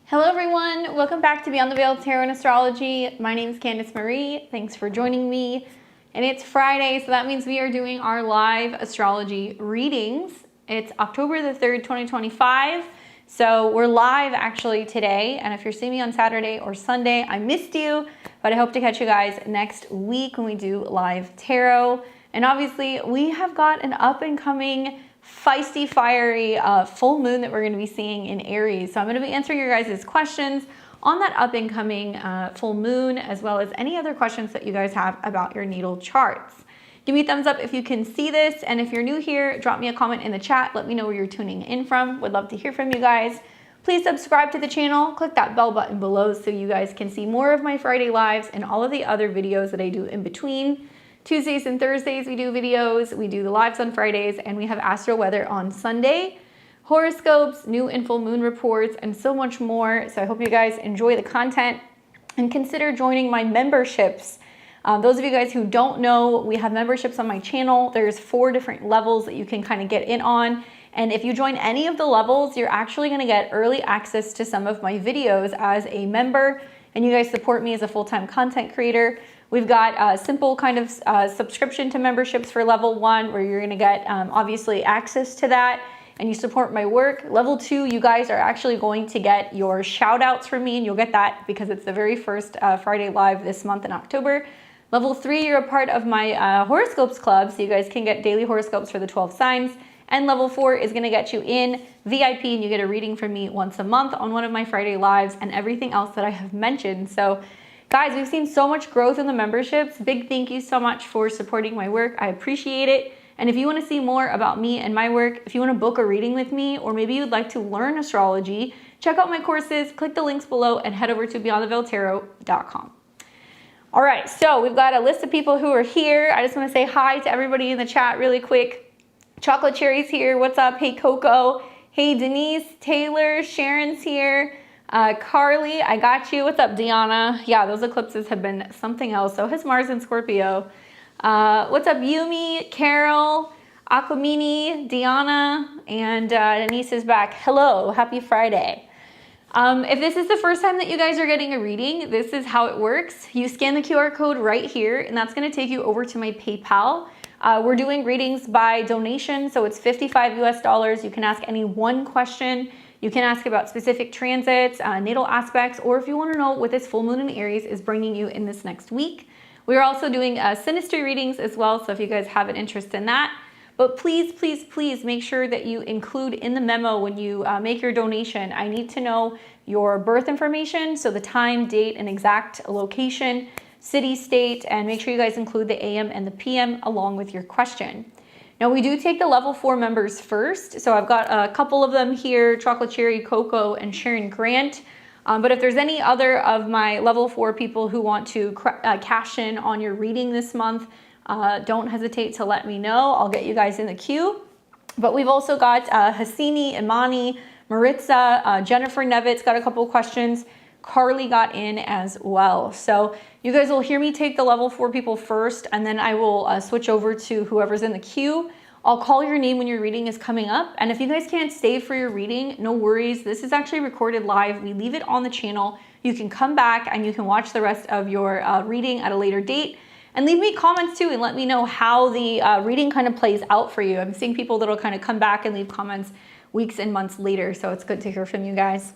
Hello everyone, welcome back to Beyond the Veil Tarot and Astrology. My name is Candice Marie. Thanks for joining me. And it's Friday, so that means we are doing our live astrology readings. It's October the 3rd, 2025. So we're live actually today. And if you're seeing me on Saturday or Sunday, I missed you, but I hope to catch you guys next week when we do live tarot. And obviously we have got an up and coming feisty, fiery full moon that we're going to be seeing in Aries. So I'm going to be answering your guys' questions on that up and coming full moon, as well as any other questions that you guys have about your natal charts. Give me a thumbs up if you can see this. And if you're new here, drop me a comment in the chat. Let me know where you're tuning in from. Would love to hear from you guys. Please subscribe to the channel. Click that bell button below so you guys can see more of my Friday lives and all of the other videos that I do in between. Tuesdays and Thursdays we do videos, we do the lives on Fridays, and we have astro weather on Sunday, horoscopes, new and full moon reports, and so much more. So I hope you guys enjoy the content and consider joining my memberships. Those of you guys who don't know, we have memberships on my channel. There's 4 different levels that you can kind of get in on. And if you join any of the levels, you're actually going to get early access to some of my videos as a member, and you guys support me as a full-time content creator. We've got a simple kind of subscription to memberships for level 1, where you're gonna get obviously access to that and you support my work. Level 2, you guys are actually going to get your shout outs from me, and you'll get that because it's the very first Friday live this month in October. Level 3, you're a part of my horoscopes club, so you guys can get daily horoscopes for the 12 signs. And level 4 is gonna get you in VIP, and you get a reading from me once a month on one of my Friday lives and everything else that I have mentioned. So guys, we've seen so much growth in the memberships. Big thank you so much for supporting my work. I appreciate it. And if you want to see more about me and my work, if you want to book a reading with me, or maybe you'd like to learn astrology, check out my courses, click the links below, and head over to beyondtheveiltarot.com. All right, so we've got a list of people who are here. I just want to say hi to everybody in the chat really quick. Chocolate Cherry's here. What's up? Hey, Coco. Hey, Denise, Taylor, Sharon's here. Carly, I got you. What's up, Deanna? Yeah, those eclipses have been something else. So has Mars and Scorpio. What's up, Yumi, Carol, Aquamini, Deanna, and Denise is back. Hello, happy Friday. If this is the first time that you guys are getting a reading, this is how it works. You scan the QR code right here, and that's going to take you over to my PayPal. We're doing readings by donation, so it's $55 US. You can ask any one question. You can ask about specific transits, natal aspects, or if you want to know what this full moon in Aries is bringing you in this next week. We're also doing synastry readings as well, so if you guys have an interest in that. But please, please, please make sure that you include in the memo when you make your donation. I need to know your birth information, so the time, date, and exact location, city, state, and make sure you guys include the AM and the PM along with your question. Now we do take the level 4 members first. So I've got a couple of them here, Chocolate Cherry, Coco, and Sharon Grant. But if there's any other of my level 4 people who want to cash in on your reading this month, don't hesitate to let me know. I'll get you guys in the queue. But we've also got Hassini, Imani, Maritza, Jennifer Nevitz got a couple of questions. Carly got in as well. So you guys will hear me take the level 4 people first, and then I will switch over to whoever's in the queue. I'll call your name when your reading is coming up. And if you guys can't stay for your reading, no worries. This is actually recorded live. We leave it on the channel. You can come back and you can watch the rest of your reading at a later date. And leave me comments too and let me know how the reading kind of plays out for you. I'm seeing people that'll kind of come back and leave comments weeks and months later. So it's good to hear from you guys.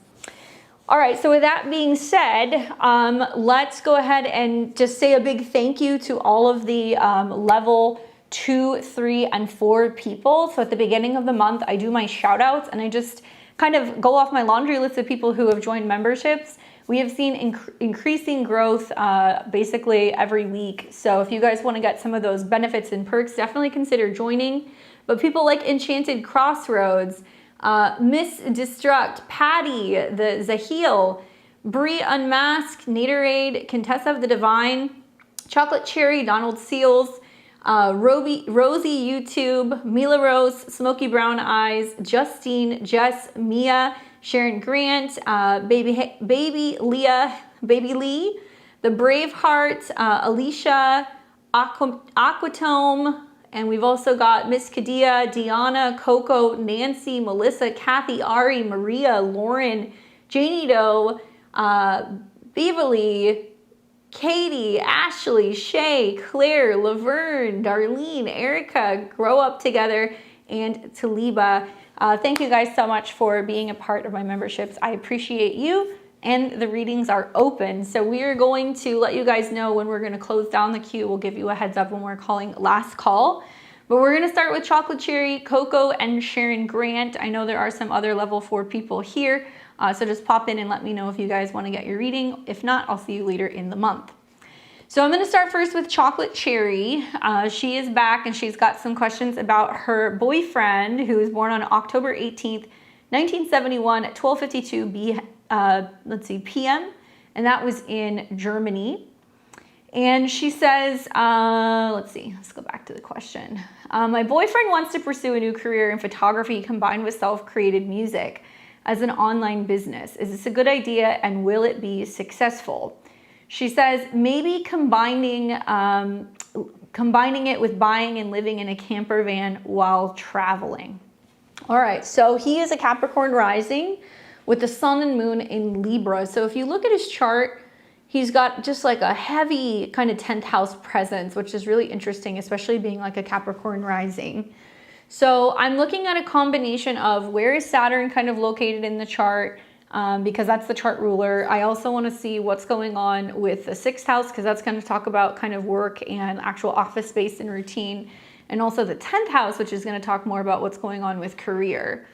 All right, so with that being said, let's go ahead and just say a big thank you to all of the level 2, 3, and 4 people. So at the beginning of the month, I do my shout outs and I just kind of go off my laundry list of people who have joined memberships. We have seen increasing growth basically every week. So if you guys want to get some of those benefits and perks, definitely consider joining. But people like Enchanted Crossroads, Miss Destruct, Patty, the Zahil, Brie Unmasked, Naderade, Contessa of the Divine, Chocolate Cherry, Donald Seals, Rosie YouTube, Mila Rose, Smoky Brown Eyes, Justine, Jess, Mia, Sharon Grant, Baby Leah, Baby Lee, The Braveheart, Alicia, Aquatome, and we've also got Miss Kadia, Deanna, Coco, Nancy, Melissa, Kathy, Ari, Maria, Lauren, Janie Doe, Beverly, Katie, Ashley, Shay, Claire, Laverne, Darlene, Erica, Grow Up Together, and Taliba. Thank you guys so much for being a part of my memberships. I appreciate you, and the readings are open. So we are going to let you guys know when we're going to close down the queue. We'll give you a heads up when we're calling last call. But we're going to start with Chocolate Cherry, Coco, and Sharon Grant. I know there are some other level 4 people here. So just pop in and let me know if you guys want to get your reading. If not, I'll see you later in the month. So I'm going to start first with Chocolate Cherry. She is back and she's got some questions about her boyfriend who was born on October 18th, 1971 at 12:52 p.m. And that was in Germany. And she says, let's go back to the question. My boyfriend wants to pursue a new career in photography combined with self-created music as an online business. Is this a good idea and will it be successful? She says maybe combining it with buying and living in a camper van while traveling. All right, so he is a Capricorn rising with the sun and moon in Libra. So if you look at his chart, he's got just like a heavy kind of 10th house presence, which is really interesting, especially being like a Capricorn rising. So I'm looking at a combination of where is Saturn kind of located in the chart, because that's the chart ruler. I also want to see what's going on with the 6th house, because that's going to talk about kind of work and actual office space and routine. And also the 10th house, which is going to talk more about what's going on with career.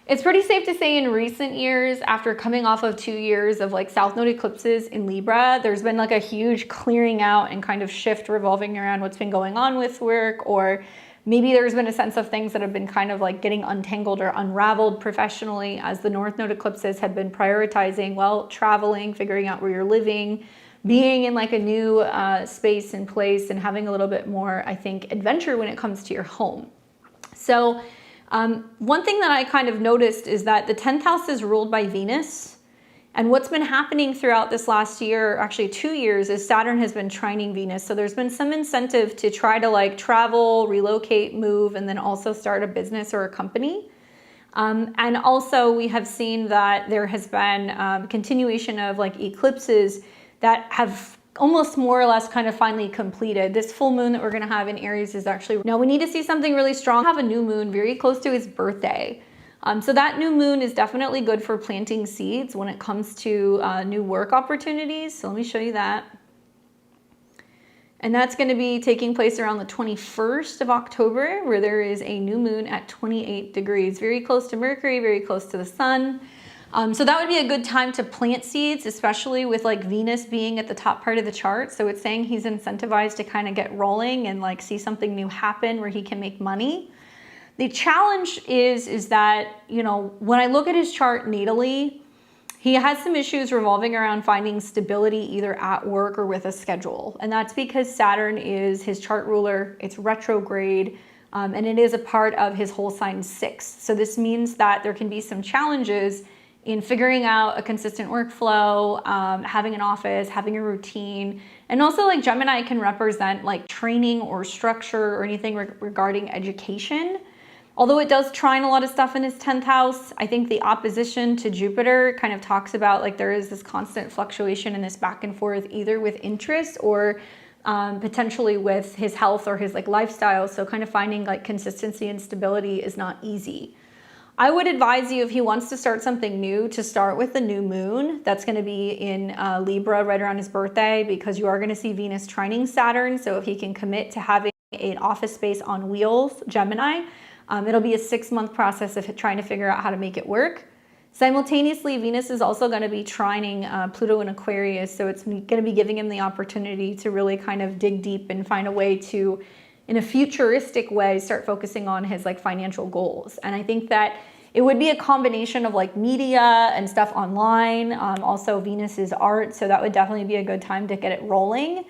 It's pretty safe to say in recent years, after coming off of 2 years of like South Node eclipses in Libra, there's been like a huge clearing out and kind of shift revolving around what's been going on with work, or maybe there's been a sense of things that have been kind of like getting untangled or unraveled professionally as the North Node eclipses have been prioritizing, well, traveling, figuring out where you're living, being in like a new space and place, and having a little bit more, I think, adventure when it comes to your home. So one thing that I kind of noticed is that the 10th house is ruled by Venus. And what's been happening throughout this last year, actually 2 years, is Saturn has been trining Venus. So there's been some incentive to try to like travel, relocate, move, and then also start a business or a company. And also we have seen that there has been continuation of like eclipses that have almost more or less kind of finally completed. This full moon that we're going to have in Aries is actually, now we need to see something really strong. Have a new moon very close to his birthday. So that new moon is definitely good for planting seeds when it comes to new work opportunities. So let me show you that. And that's going to be taking place around the 21st of October, where there is a new moon at 28 degrees, very close to Mercury, very close to the sun. So that would be a good time to plant seeds, especially with like Venus being at the top part of the chart. So it's saying he's incentivized to kind of get rolling and like see something new happen where he can make money. The challenge is that, you know, when I look at his chart natally, he has some issues revolving around finding stability either at work or with a schedule. And that's because Saturn is his chart ruler, it's retrograde, and it is a part of his whole sign 6. So this means that there can be some challenges in figuring out a consistent workflow, having an office, having a routine. And also like Gemini can represent like training or structure or anything regarding education. Although it does trine a lot of stuff in his 10th house, I think the opposition to Jupiter kind of talks about like there is this constant fluctuation and this back and forth either with interest or potentially with his health or his like lifestyle. So kind of finding like consistency and stability is not easy. I would advise you if he wants to start something new to start with the new moon. That's going to be in Libra right around his birthday because you are going to see Venus trining Saturn. So if he can commit to having an office space on wheels, Gemini, it'll be a 6-month process of trying to figure out how to make it work. Simultaneously, Venus is also going to be trining Pluto in Aquarius, so it's going to be giving him the opportunity to really kind of dig deep and find a way to, in a futuristic way, start focusing on his like financial goals. And I think that it would be a combination of like media and stuff online. Also, Venus is art, so that would definitely be a good time to get it rolling.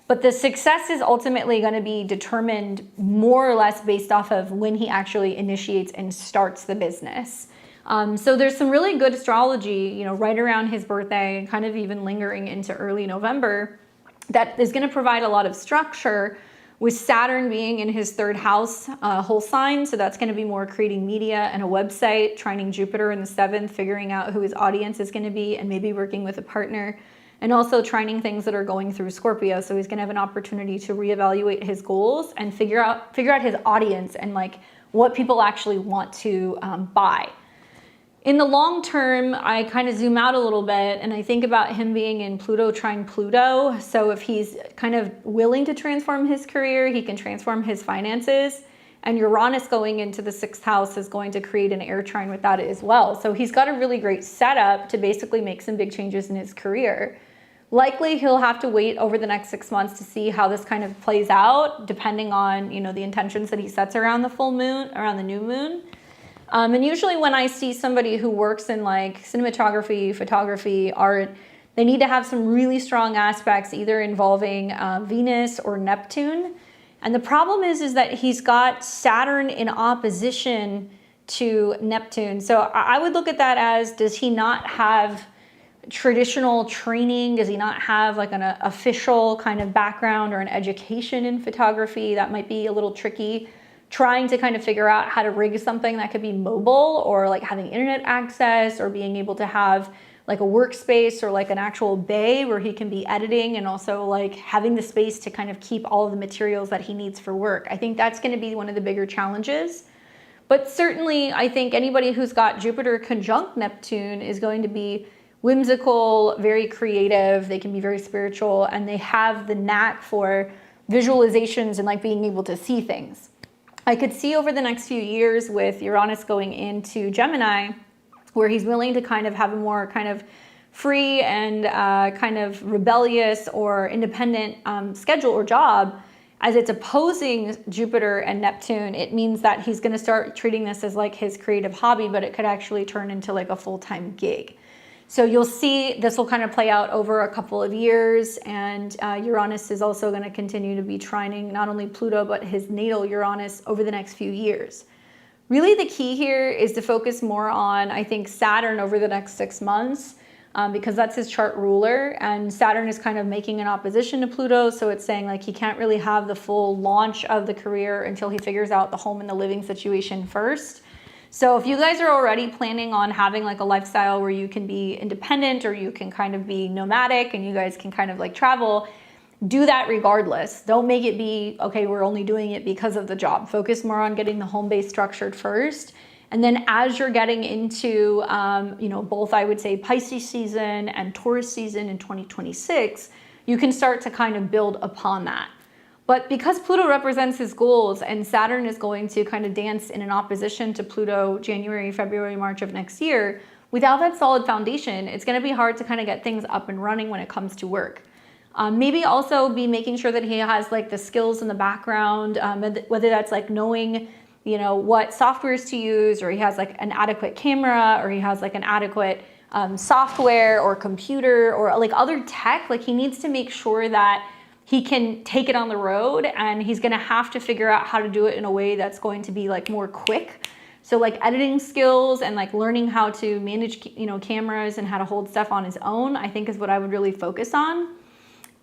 But the success is ultimately going to be determined more or less based off of when he actually initiates and starts the business. So there's some really good astrology, you know, right around his birthday and kind of even lingering into early November that is going to provide a lot of structure. with Saturn being in his third house whole sign. So that's going to be more creating media and a website, trining Jupiter in the seventh, figuring out who his audience is going to be and maybe working with a partner, and also trining things that are going through Scorpio. So he's going to have an opportunity to reevaluate his goals and figure out his audience and like what people actually want to buy. In the long term, I kind of zoom out a little bit and I think about him being in Pluto trine Pluto. So if he's kind of willing to transform his career, he can transform his finances. And Uranus going into the sixth house is going to create an air trine with that as well. So he's got a really great setup to basically make some big changes in his career. Likely he'll have to wait over the next 6 months to see how this kind of plays out, depending on, you know, the intentions that he sets around the full moon, around the new moon. And usually when I see somebody who works in like cinematography, photography, art, they need to have some really strong aspects either involving Venus or Neptune. And the problem is that he's got Saturn in opposition to Neptune. So I would look at that as, does he not have traditional training? Does he not have like an official kind of background or an education in photography? That might be a little tricky. Trying to kind of figure out how to rig something that could be mobile, or like having internet access, or being able to have like a workspace or like an actual bay where he can be editing, and also like having the space to kind of keep all of the materials that he needs for work. I think that's going to be one of the bigger challenges. But certainly I think anybody who's got Jupiter conjunct Neptune is going to be whimsical, very creative. They can be very spiritual, and they have the knack for visualizations and like being able to see things. I could see over the next few years with Uranus going into Gemini, where he's willing to kind of have a more kind of free and kind of rebellious or independent schedule or job. As it's opposing Jupiter and Neptune, it means that he's going to start treating this as like his creative hobby, but it could actually turn into like a full-time gig. So you'll see this will kind of play out over a couple of years, and Uranus is also going to continue to be trining not only Pluto, but his natal Uranus over the next few years. Really the key here is to focus more on, I think, Saturn over the next 6 months, because that's his chart ruler, and Saturn is kind of making an opposition to Pluto, so it's saying like he can't really have the full launch of the career until he figures out the home and the living situation first. So if you guys are already planning on having like a lifestyle where you can be independent or you can kind of be nomadic and you guys can kind of like travel, do that regardless. Don't make it be, okay, we're only doing it because of the job. Focus more on getting the home base structured first. And then as you're getting into, you know, both I would say Pisces season and Taurus season in 2026, you can start to kind of build upon that. But because Pluto represents his goals and Saturn is going to kind of dance in an opposition to Pluto January, February, March of next year, without that solid foundation, it's going to be hard to kind of get things up and running when it comes to work. Maybe also be making sure that he has like the skills in the background, whether that's like knowing, you know, what softwares to use, or he has like an adequate camera, or he has like an adequate software or computer or like other tech. Like he needs to make sure that he can take it on the road, and he's going to have to figure out how to do it in a way that's going to be like more quick. So like editing skills and like learning how to manage, you know, cameras and how to hold stuff on his own, I think is what I would really focus on.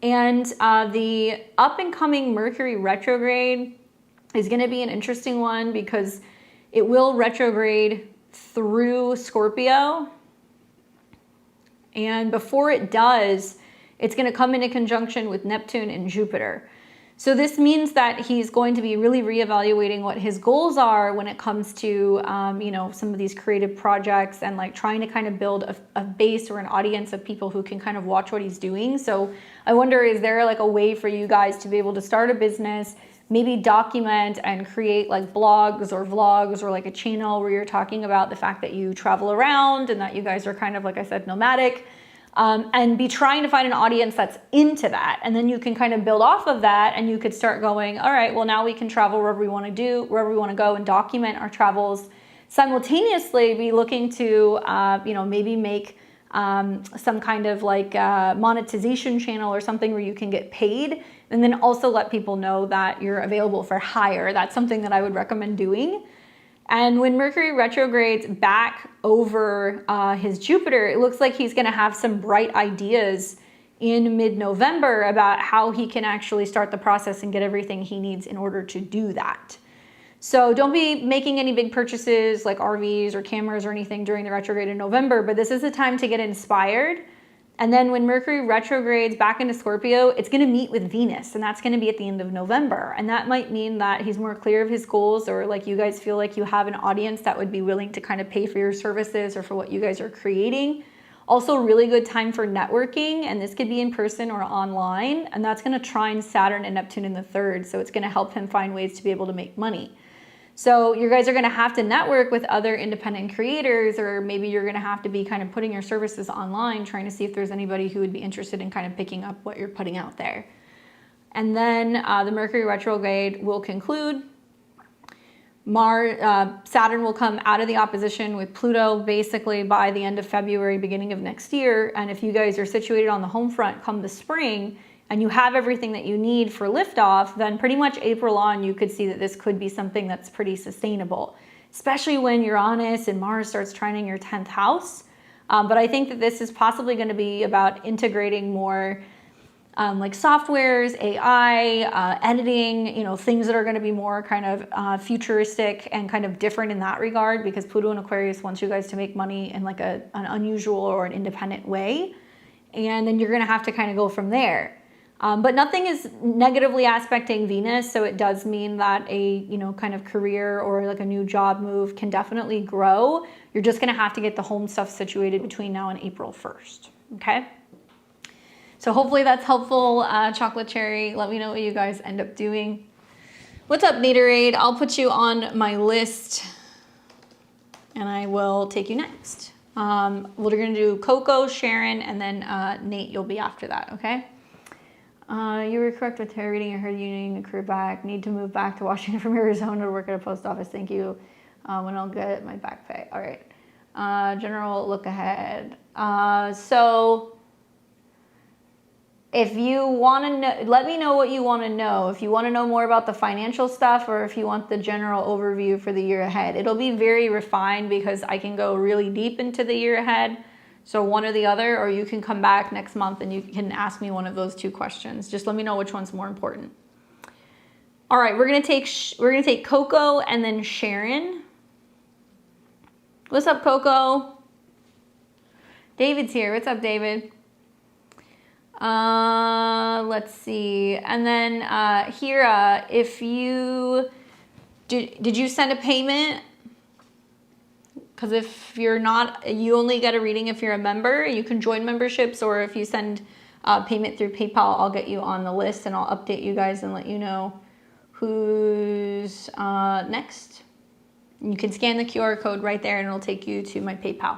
And the up and coming Mercury retrograde is going to be an interesting one because it will retrograde through Scorpio. And before it does, it's going to come into conjunction with Neptune and Jupiter. So this means that he's going to be really reevaluating what his goals are when it comes to, you know, some of these creative projects and like trying to kind of build a base or an audience of people who can kind of watch what he's doing. So I wonder, is there like a way for you guys to be able to start a business, maybe document and create like blogs or vlogs or like a channel where you're talking about the fact that you travel around and that you guys are kind of, like I said, nomadic. And be trying to find an audience that's into that. And then you can kind of build off of that, and you could start going, all right, well, now we can travel wherever we want to do, wherever we want to go, and document our travels. Simultaneously be looking to, you know, maybe make some kind of like monetization channel or something where you can get paid. And then also let people know that you're available for hire. That's something that I would recommend doing. And when Mercury retrogrades back over his Jupiter, it looks like he's going to have some bright ideas in mid-November about how he can actually start the process and get everything he needs in order to do that. So don't be making any big purchases like RVs or cameras or anything during the retrograde in November, but this is the time to get inspired. And then when Mercury retrogrades back into Scorpio, it's going to meet with Venus, and that's going to be at the end of November. And that might mean that he's more clear of his goals, or like you guys feel like you have an audience that would be willing to kind of pay for your services or for what you guys are creating. Also, really good time for networking, and this could be in person or online, and that's going to trine Saturn and Neptune in the third, so it's going to help him find ways to be able to make money. So you guys are going to have to network with other independent creators, or maybe you're going to have to be kind of putting your services online, trying to see if there's anybody who would be interested in kind of picking up what you're putting out there. And then the Mercury retrograde will conclude. Saturn will come out of the opposition with Pluto basically by the end of February, beginning of next year. And if you guys are situated on the home front come the spring, and you have everything that you need for liftoff, then pretty much April on, you could see that this could be something that's pretty sustainable, especially when Uranus and Mars starts trining your 10th house. But I think that this is possibly going to be about integrating more like softwares, AI, editing, things that are going to be more kind of futuristic and kind of different in that regard, because Pluto in Aquarius wants you guys to make money in like an unusual or an independent way. And then you're going to have to kind of go from there. But nothing is negatively aspecting Venus, so it does mean that a kind of career or like a new job move can definitely grow. You're just going to have to get the home stuff situated between now and April 1st. Okay. So hopefully that's helpful. Chocolate Cherry, let me know what you guys end up doing. What's up, Naderade? I'll put you on my list, and I will take you next. We're going to do Coco, Sharon, and then Nate. You'll be after that. Okay. You were correct with tarot reading. I heard you needing a career back. Need to move back to Washington from Arizona to work at a post office. Thank you. When I'll get my back pay. All right. General look ahead. So if you want to know, let me know what you want to know. If you want to know more about the financial stuff, or if you want the general overview for the year ahead. It'll be very refined because I can go really deep into the year ahead. So one or the other, or you can come back next month and you can ask me one of those two questions. Just let me know which one's more important. All right, we're gonna take Coco and then Sharon. What's up, Coco? David's here. What's up, David? Let's see. And then Hira, if you did you send a payment? Because if you're not, you only get a reading if you're a member. You can join memberships, or if you send payment through PayPal, I'll get you on the list and I'll update you guys and let you know who's next. You can scan the QR code right there and it'll take you to my PayPal.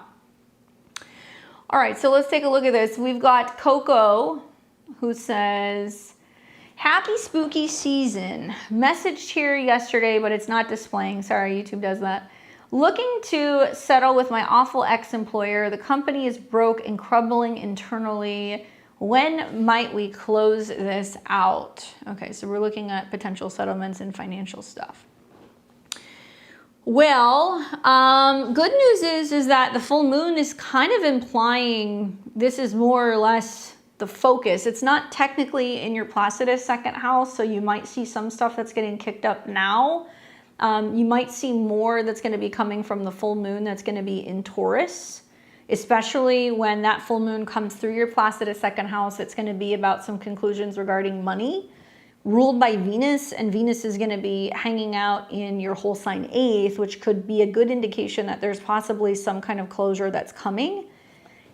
All right, so let's take a look at this. We've got Coco, who says, happy spooky season. Messaged here yesterday, but it's not displaying. Sorry, YouTube does that. Looking to settle with my awful ex-employer. The company is broke and crumbling internally. When might we close this out? Okay, so we're looking at potential settlements and financial stuff. Well, good news is that the full moon is kind of implying this is more or less the focus. It's not technically in your Placidus second house, so you might see some stuff that's getting kicked up now. You might see more that's going to be coming from the full moon that's going to be in Taurus, especially when that full moon comes through your Placidus second house. It's going to be about some conclusions regarding money, ruled by Venus, and Venus is going to be hanging out in your whole sign 8th, which could be a good indication that there's possibly some kind of closure that's coming.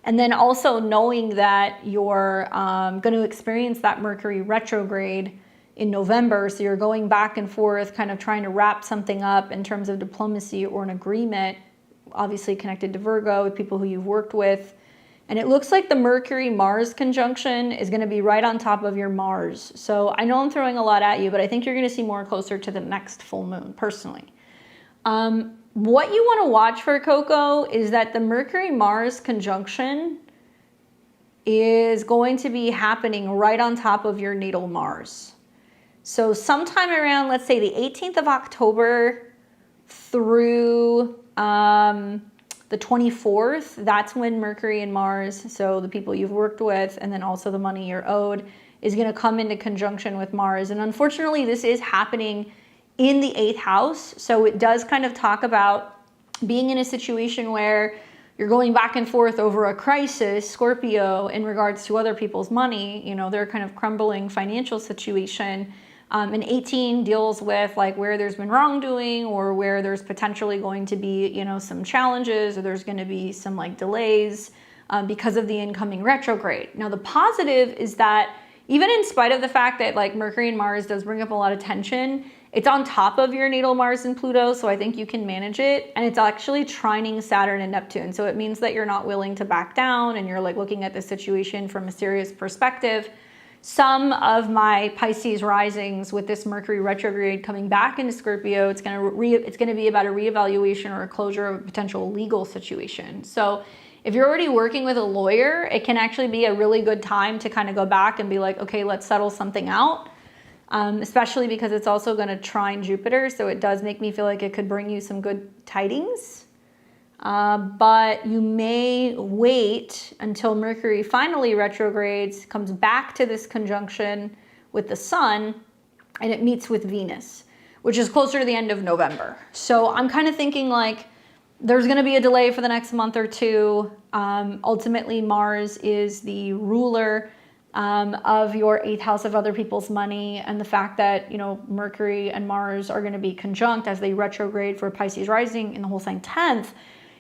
And then also knowing that you're going to experience that Mercury retrograde in November, so you're going back and forth, kind of trying to wrap something up in terms of diplomacy or an agreement, obviously connected to Virgo, with people who you've worked with. And it looks like the Mercury-Mars conjunction is going to be right on top of your Mars. So I know I'm throwing a lot at you, but I think you're going to see more closer to the next full moon, personally. What you want to watch for, Coco, is that the Mercury-Mars conjunction is going to be happening right on top of your natal Mars. So sometime around, let's say, the 18th of October through the 24th, that's when Mercury and Mars, so the people you've worked with and then also the money you're owed, is going to come into conjunction with Mars. And unfortunately, this is happening in the 8th house. So it does kind of talk about being in a situation where you're going back and forth over a crisis, Scorpio, in regards to other people's money. You know, they're kind of crumbling financial situation. And 18 deals with like where there's been wrongdoing or where there's potentially going to be, you know, some challenges, or there's going to be some like delays because of the incoming retrograde. Now, the positive is that even in spite of the fact that like Mercury and Mars does bring up a lot of tension, it's on top of your natal Mars and Pluto, so I think you can manage it. And it's actually trining Saturn and Neptune. So it means that you're not willing to back down and you're like looking at the situation from a serious perspective. Some of my Pisces risings with this Mercury retrograde coming back into Scorpio, it's going to be about a reevaluation or a closure of a potential legal situation. So if you're already working with a lawyer, it can actually be a really good time to kind of go back and be like, okay, let's settle something out. Especially because it's also going to trine Jupiter. So it does make me feel like it could bring you some good tidings. But you may wait until Mercury finally retrogrades, comes back to this conjunction with the Sun, and it meets with Venus, which is closer to the end of November. So I'm kind of thinking like there's going to be a delay for the next month or two. Ultimately, Mars is the ruler of your 8th house of other people's money, and the fact that, you know, Mercury and Mars are going to be conjunct as they retrograde for Pisces rising in the whole sign 10th.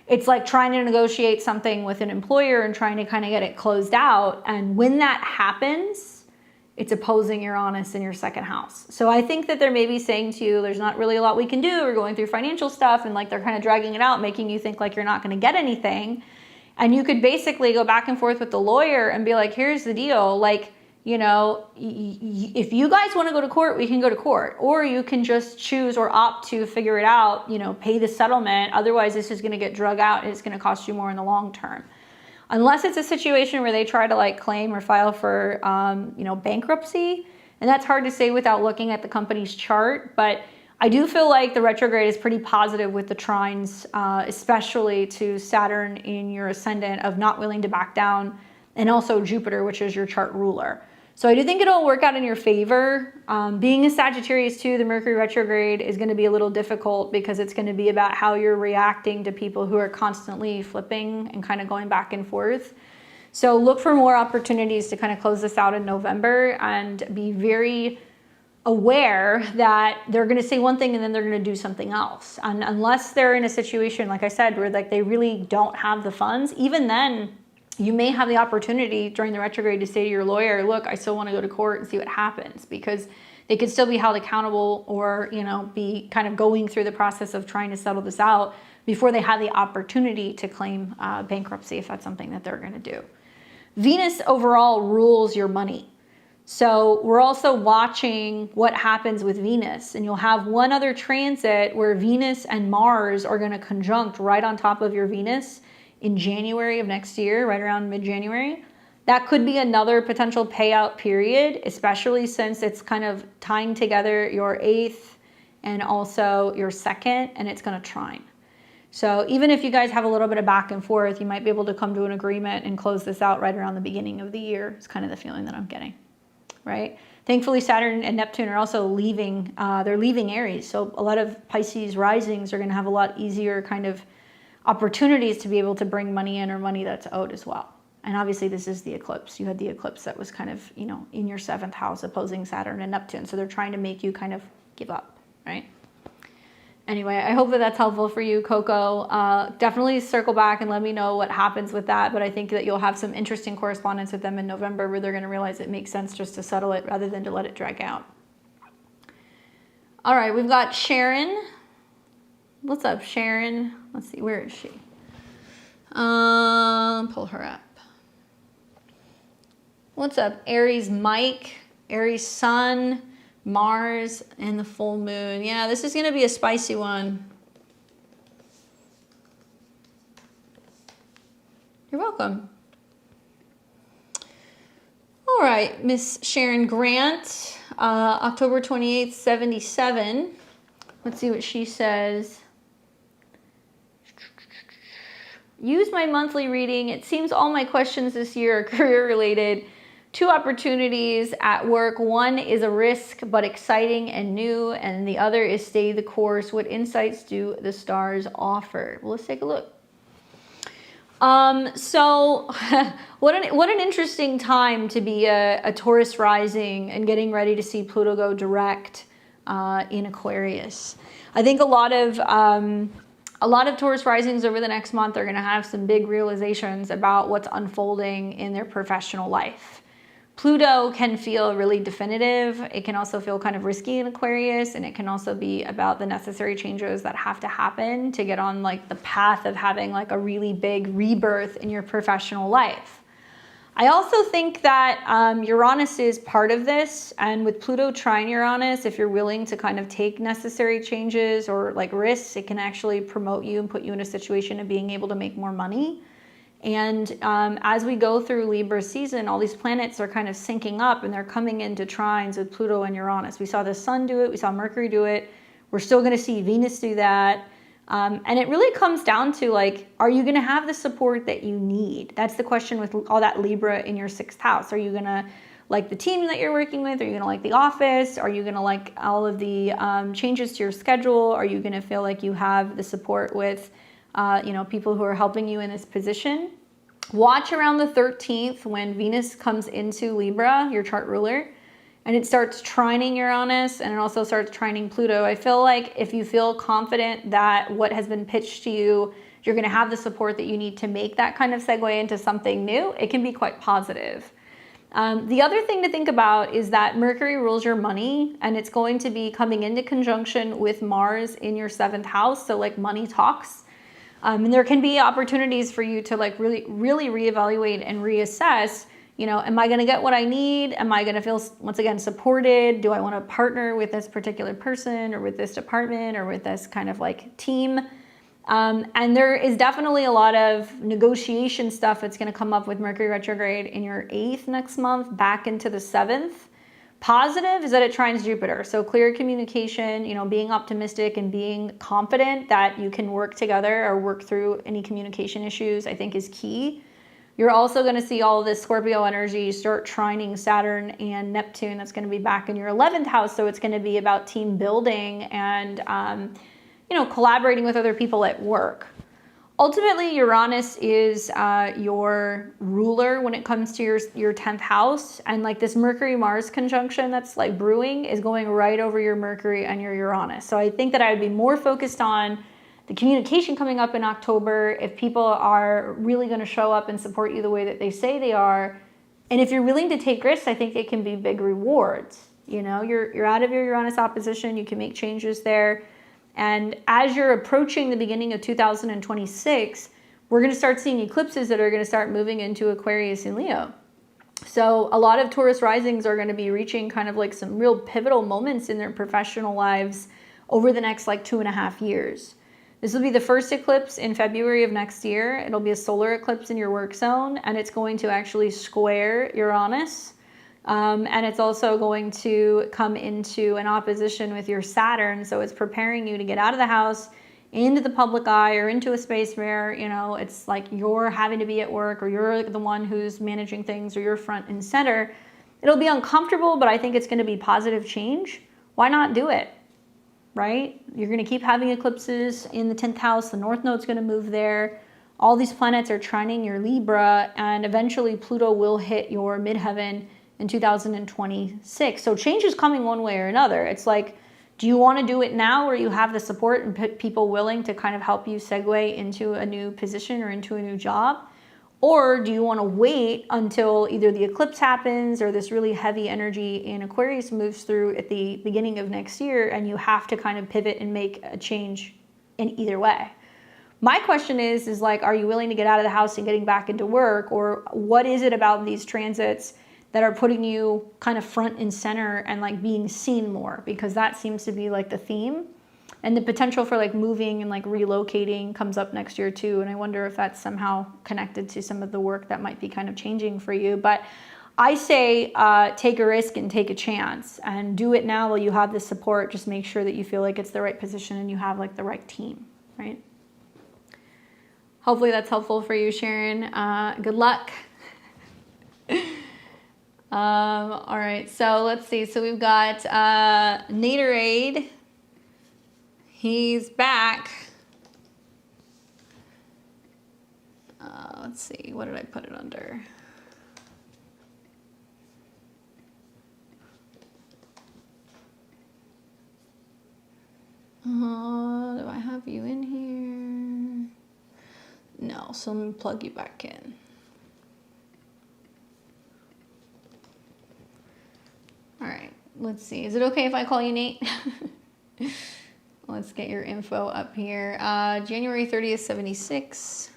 It's like trying to negotiate something with an employer and trying to kind of get it closed out. And when that happens, it's opposing Uranus in your 2nd house. So I think that they're maybe saying to you, there's not really a lot we can do. We're going through financial stuff, and like they're kind of dragging it out, making you think like you're not going to get anything. And you could basically go back and forth with the lawyer and be like, here's the deal. Like, you know, if you guys want to go to court, we can go to court. Or you can just choose or opt to figure it out, you know, pay the settlement. Otherwise, this is going to get drug out and it's going to cost you more in the long term. Unless it's a situation where they try to like claim or file for, you know, bankruptcy. And that's hard to say without looking at the company's chart. But I do feel like the retrograde is pretty positive with the trines, especially to Saturn in your ascendant, of not willing to back down, and also Jupiter, which is your chart ruler. So I do think it'll work out in your favor. Being a Sagittarius too, the Mercury retrograde is going to be a little difficult because it's going to be about how you're reacting to people who are constantly flipping and kind of going back and forth. So look for more opportunities to kind of close this out in November, and be very aware that they're going to say one thing and then they're going to do something else. And unless they're in a situation, like I said, where like they really don't have the funds, even then you may have the opportunity during the retrograde to say to your lawyer, look, I still want to go to court and see what happens, because they could still be held accountable or, you know, be kind of going through the process of trying to settle this out before they have the opportunity to claim bankruptcy, if that's something that they're going to do. Venus overall rules your money. So we're also watching what happens with Venus, and you'll have one other transit where Venus and Mars are going to conjunct right on top of your Venus in January of next year, right around mid-January. That could be another potential payout period, especially since it's kind of tying together your 8th and also your 2nd, and it's going to trine. So even if you guys have a little bit of back and forth, you might be able to come to an agreement and close this out right around the beginning of the year. It's kind of the feeling that I'm getting. Right? Thankfully, Saturn and Neptune are also leaving, they're leaving Aries. So a lot of Pisces risings are going to have a lot easier kind of opportunities to be able to bring money in, or money that's owed as well. And obviously this is the eclipse. You had the eclipse that was kind of, you know, in your 7th house opposing Saturn and Neptune. So they're trying to make you kind of give up, right? Anyway, I hope that that's helpful for you, Coco. Definitely circle back and let me know what happens with that. But I think that you'll have some interesting correspondence with them in November, where they're going to realize it makes sense just to settle it rather than to let it drag out. All right, we've got Sharon. What's up, Sharon? Let's see, where is she? Pull her up. What's up, Aries Mike, Aries Sun, Mars, and the full moon. Yeah, this is going to be a spicy one. You're welcome. All right, Miss Sharon Grant, October 28th, 77. Let's see what she says. use my monthly reading. It seems all my questions this year are career related. 2 opportunities at work. One is a risk, but exciting and new, and the other is stay the course. What insights do the stars offer? Well, let's take a look. So what an interesting time to be a Taurus rising and getting ready to see Pluto go direct in Aquarius. I think a lot of Taurus risings over the next month are going to have some big realizations about what's unfolding in their professional life. Pluto can feel really definitive. It can also feel kind of risky in Aquarius, and it can also be about the necessary changes that have to happen to get on like the path of having like a really big rebirth in your professional life. I also think that Uranus is part of this, and with Pluto trine Uranus, if you're willing to kind of take necessary changes or like risks, it can actually promote you and put you in a situation of being able to make more money. And as we go through Libra season, all these planets are kind of syncing up and they're coming into trines with Pluto and Uranus. We saw the Sun do it. We saw Mercury do it. We're still going to see Venus do that. And it really comes down to like, are you going to have the support that you need? That's the question with all that Libra in your 6th house. Are you going to like the team that you're working with? Are you going to like the office? Are you going to like all of the changes to your schedule? Are you going to feel like you have the support with people who are helping you in this position? Watch around the 13th when Venus comes into Libra, your chart ruler, and it starts trining Uranus, and it also starts trining Pluto. I feel like if you feel confident that what has been pitched to you, you're going to have the support that you need to make that kind of segue into something new, it can be quite positive. The other thing to think about is that Mercury rules your money, and it's going to be coming into conjunction with Mars in your 7th house, so like money talks. And there can be opportunities for you to like really reevaluate and reassess, am I going to get what I need? Am I going to feel, once again, supported? Do I want to partner with this particular person or with this department or with this kind of like team? And there is definitely a lot of negotiation stuff that's going to come up with Mercury retrograde in your 8th next month back into the 7th. Positive is that it trines Jupiter. So clear communication, being optimistic and being confident that you can work together or work through any communication issues, I think is key. You're also going to see all of this Scorpio energy start trining Saturn and Neptune. That's going to be back in your 11th house. So it's going to be about team building and, collaborating with other people at work. Ultimately, Uranus is your ruler when it comes to your 10th house. And like this Mercury-Mars conjunction that's like brewing is going right over your Mercury and your Uranus. So I think that I would be more focused on the communication coming up in October. If people are really going to show up and support you the way that they say they are. And if you're willing to take risks, I think it can be big rewards. You're out of your Uranus opposition. You can make changes there. And as you're approaching the beginning of 2026, we're going to start seeing eclipses that are going to start moving into Aquarius and Leo. So a lot of Taurus risings are going to be reaching kind of like some real pivotal moments in their professional lives over the next like 2.5 years. This will be the first eclipse in February of next year. It'll be a solar eclipse in your work zone, and it's going to actually square Uranus. And it's also going to come into an opposition with your Saturn. So it's preparing you to get out of the house, into the public eye, or into a space where, it's like you're having to be at work, or you're the one who's managing things, or you're front and center. It'll be uncomfortable, but I think it's going to be positive change. Why not do it? Right? You're going to keep having eclipses in the 10th house. The North Node's going to move there. All these planets are trining your Libra, and eventually Pluto will hit your midheaven in 2026. So change is coming one way or another. It's like, do you want to do it now where you have the support and people willing to kind of help you segue into a new position or into a new job? Or do you want to wait until either the eclipse happens or this really heavy energy in Aquarius moves through at the beginning of next year and you have to kind of pivot and make a change in either way? My question is like, are you willing to get out of the house and getting back into work? Or what is it about these transits that are putting you kind of front and center and like being seen more? Because that seems to be like the theme. And the potential for like moving and like relocating comes up next year too. And I wonder if that's somehow connected to some of the work that might be kind of changing for you. But I say take a risk and take a chance and do it now while you have the support. Just make sure that you feel like it's the right position and you have like the right team, right? Hopefully that's helpful for you, Sharon. Good luck. All right, so let's see. So we've got Naderade. He's back. Let's see, what did I put it under? Do I have you in here? No, so let me plug you back in. All right, let's see. Is it okay if I call you Nate? Let's get your info up here. January 30th, 76.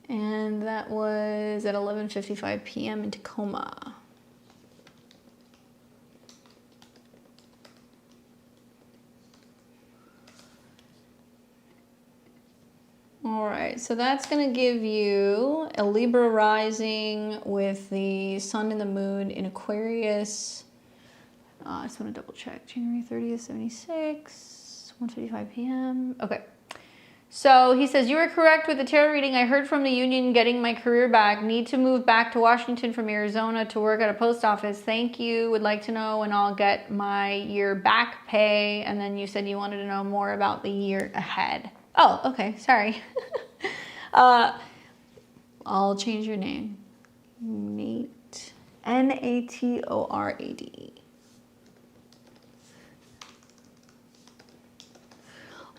And that was at 11:55 p.m. in Tacoma. All right, so that's going to give you a Libra rising with the sun and the moon in Aquarius. I just want to double check. January 30th, 76, 1:55 p.m. Okay. So he says, you are correct with the tarot reading. I heard from the union getting my career back. Need to move back to Washington from Arizona to work at a post office. Thank you. Would like to know when I'll get my year back pay. And then you said you wanted to know more about the year ahead. Oh, okay. Sorry. I'll change your name. Nate. Natorad.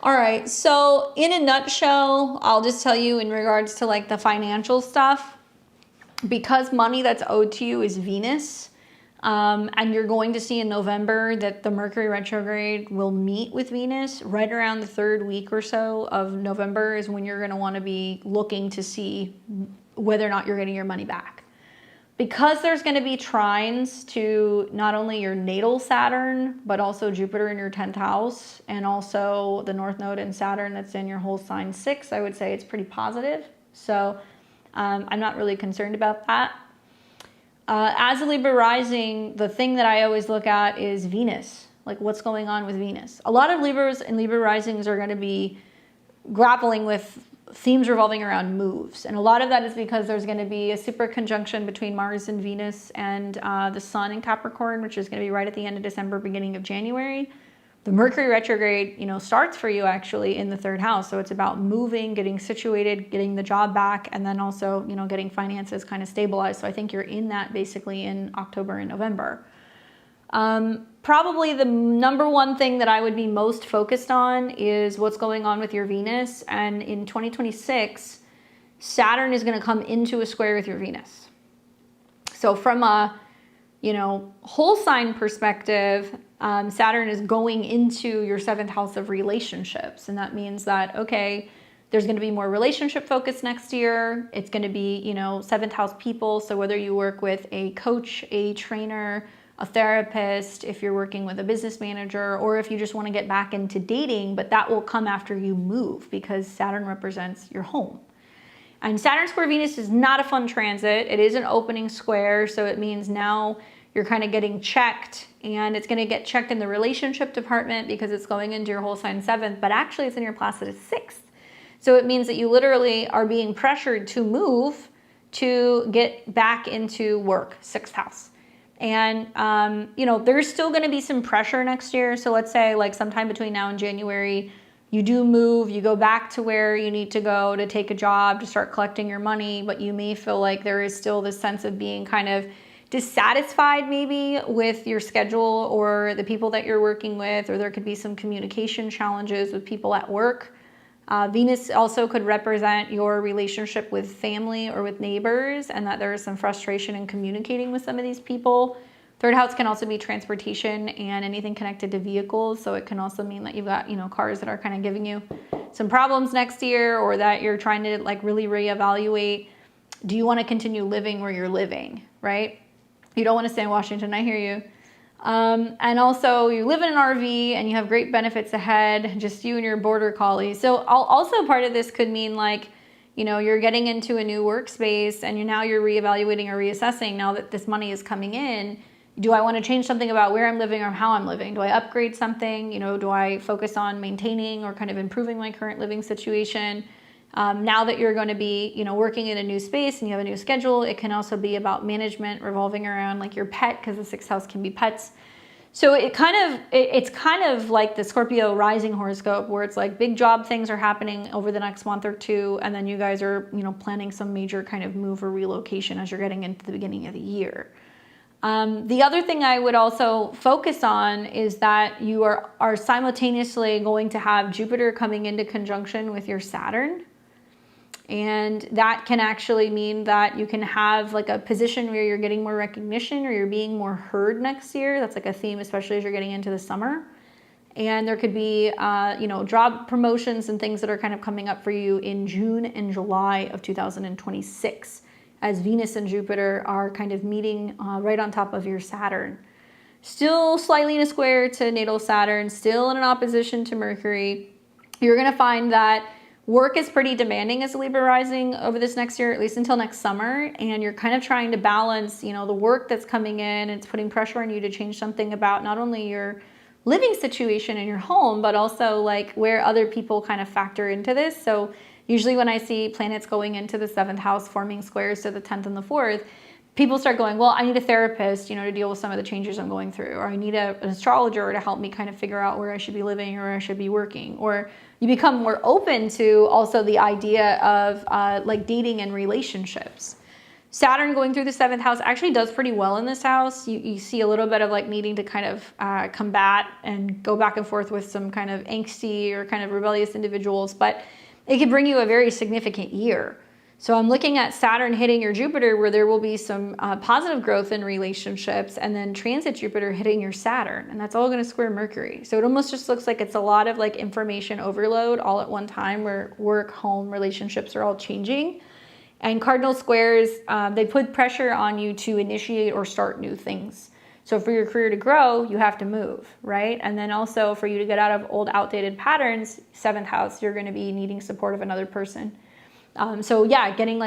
All right, so in a nutshell, I'll just tell you in regards to like the financial stuff, because money that's owed to you is Venus, and you're going to see in November that the Mercury retrograde will meet with Venus right around the third week or so of November is when you're going to want to be looking to see whether or not you're getting your money back. Because there's going to be trines to not only your natal Saturn, but also Jupiter in your 10th house, and also the North Node in Saturn that's in your whole sign 6, I would say it's pretty positive. So I'm not really concerned about that. As a Libra rising, the thing that I always look at is Venus, like what's going on with Venus. A lot of Libras and Libra risings are going to be grappling with themes revolving around moves. And a lot of that is because there's going to be a super conjunction between Mars and Venus and the Sun in Capricorn, which is going to be right at the end of December, beginning of January. The Mercury retrograde, starts for you actually in the 3rd house. So it's about moving, getting situated, getting the job back, and then also, getting finances kind of stabilized. So I think you're in that basically in October and November. Probably the number one thing that I would be most focused on is what's going on with your Venus. And in 2026, Saturn is going to come into a square with your Venus. So from a, whole sign perspective, Saturn is going into your 7th house of relationships. And that means that, okay, there's going to be more relationship focus next year. It's going to be, 7th house people. So whether you work with a coach, a trainer, a therapist, if you're working with a business manager, or if you just want to get back into dating, but that will come after you move because Saturn represents your home. And Saturn square Venus is not a fun transit. It is an opening square, so it means now you're kind of getting checked, and it's going to get checked in the relationship department because it's going into your whole sign 7th, but actually it's in your Placidus 6th. So it means that you literally are being pressured to move to get back into work, 6th house. And, there's still going to be some pressure next year. So let's say like sometime between now and January, you do move, you go back to where you need to go to take a job, to start collecting your money, but you may feel like there is still this sense of being kind of dissatisfied maybe with your schedule or the people that you're working with, or there could be some communication challenges with people at work. Venus also could represent your relationship with family or with neighbors, and that there is some frustration in communicating with some of these people. 3rd house can also be transportation and anything connected to vehicles. So it can also mean that you've got, cars that are kind of giving you some problems next year, or that you're trying to like really reevaluate. Do you want to continue living where you're living, right? You don't want to stay in Washington. I hear you. And also you live in an RV and you have great benefits ahead, just you and your border collie. So also part of this could mean like, you're getting into a new workspace and you're reevaluating or reassessing now that this money is coming in. Do I want to change something about where I'm living or how I'm living? Do I upgrade something? You know, do I focus on maintaining or kind of improving my current living situation? Now that you're going to be, you know, working in a new space and you have a new schedule, it can also be about management revolving around like your pet, because the 6th house can be pets. So it's kind of like the Scorpio rising horoscope, where it's like big job things are happening over the next month or two, and then you guys are, you know, planning some major kind of move or relocation as you're getting into the beginning of the year. The other thing I would also focus on is that you are simultaneously going to have Jupiter coming into conjunction with your Saturn. And that can actually mean that you can have like a position where you're getting more recognition or you're being more heard next year. That's like a theme, especially as you're getting into the summer. And there could be, you know, job promotions and things that are kind of coming up for you in June and July of 2026, as Venus and Jupiter are kind of meeting right on top of your Saturn. Still slightly in a square to natal Saturn, still in an opposition to Mercury. You're going to find that work is pretty demanding as a Libra rising over this next year, at least until next summer. And you're kind of trying to balance, you know, the work that's coming in. It's putting pressure on you to change something about not only your living situation in your home, but also like where other people kind of factor into this. So usually when I see planets going into the 7th house forming squares to the 10th and the 4th, people start going, well, I need a therapist, you know, to deal with some of the changes I'm going through, or I need an astrologer to help me kind of figure out where I should be living or where I should be working. Or you become more open to also the idea of like dating and relationships. Saturn going through the 7th house actually does pretty well in this house. You see a little bit of like needing to kind of combat and go back and forth with some kind of angsty or kind of rebellious individuals, but it could bring you a very significant year. So I'm looking at Saturn hitting your Jupiter, where there will be some positive growth in relationships, and then transit Jupiter hitting your Saturn, and that's all going to square Mercury. So it almost just looks like it's a lot of like information overload all at one time, where work, home, relationships are all changing. And cardinal squares, they put pressure on you to initiate or start new things. So for your career to grow, you have to move, right? And then also for you to get out of old outdated patterns, 7th house, you're going to be needing support of another person. So yeah, getting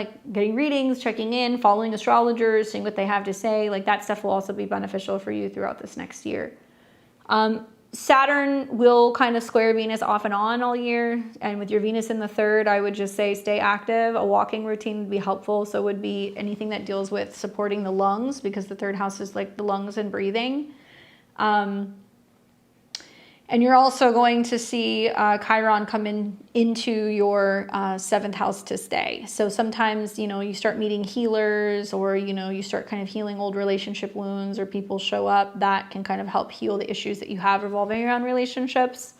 readings, checking in, following astrologers, seeing what they have to say, like that stuff will also be beneficial for you throughout this next year. Saturn will kind of square Venus off and on all year. And with your Venus in the 3rd, I would just say stay active. A walking routine would be helpful. So it would be anything that deals with supporting the lungs, because the 3rd house is like the lungs and breathing. And you're also going to see Chiron come into your 7th house to stay. So sometimes, you know, you start meeting healers, or, you know, you start kind of healing old relationship wounds, or people show up that can kind of help heal the issues that you have revolving around relationships.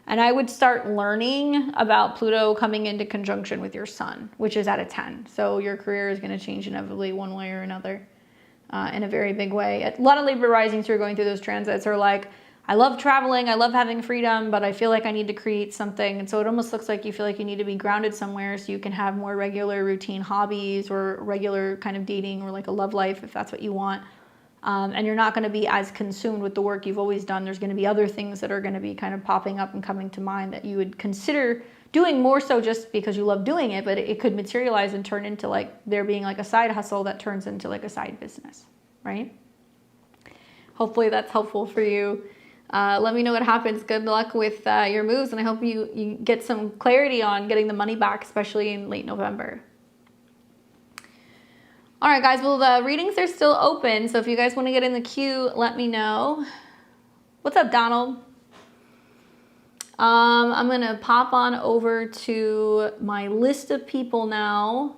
And I would start learning about Pluto coming into conjunction with your sun, which is at a 10. So your career is going to change inevitably one way or another in a very big way. A lot of Libra risings who are going through those transits are like, I love traveling, I love having freedom, but I feel like I need to create something. And so it almost looks like you feel like you need to be grounded somewhere so you can have more regular routine hobbies or regular kind of dating, or like a love life if that's what you want. And you're not going to be as consumed with the work you've always done. There's going to be other things that are going to be kind of popping up and coming to mind that you would consider doing more so just because you love doing it, but it could materialize and turn into like there being like a side hustle that turns into like a side business, right? Hopefully that's helpful for you. Let me know what happens. Good luck with your moves, and I hope you get some clarity on getting the money back, especially in late November. All right, guys. Well, the readings are still open, so if you guys want to get in the queue, let me know. What's up, Donald? I'm going to pop on over to my list of people now.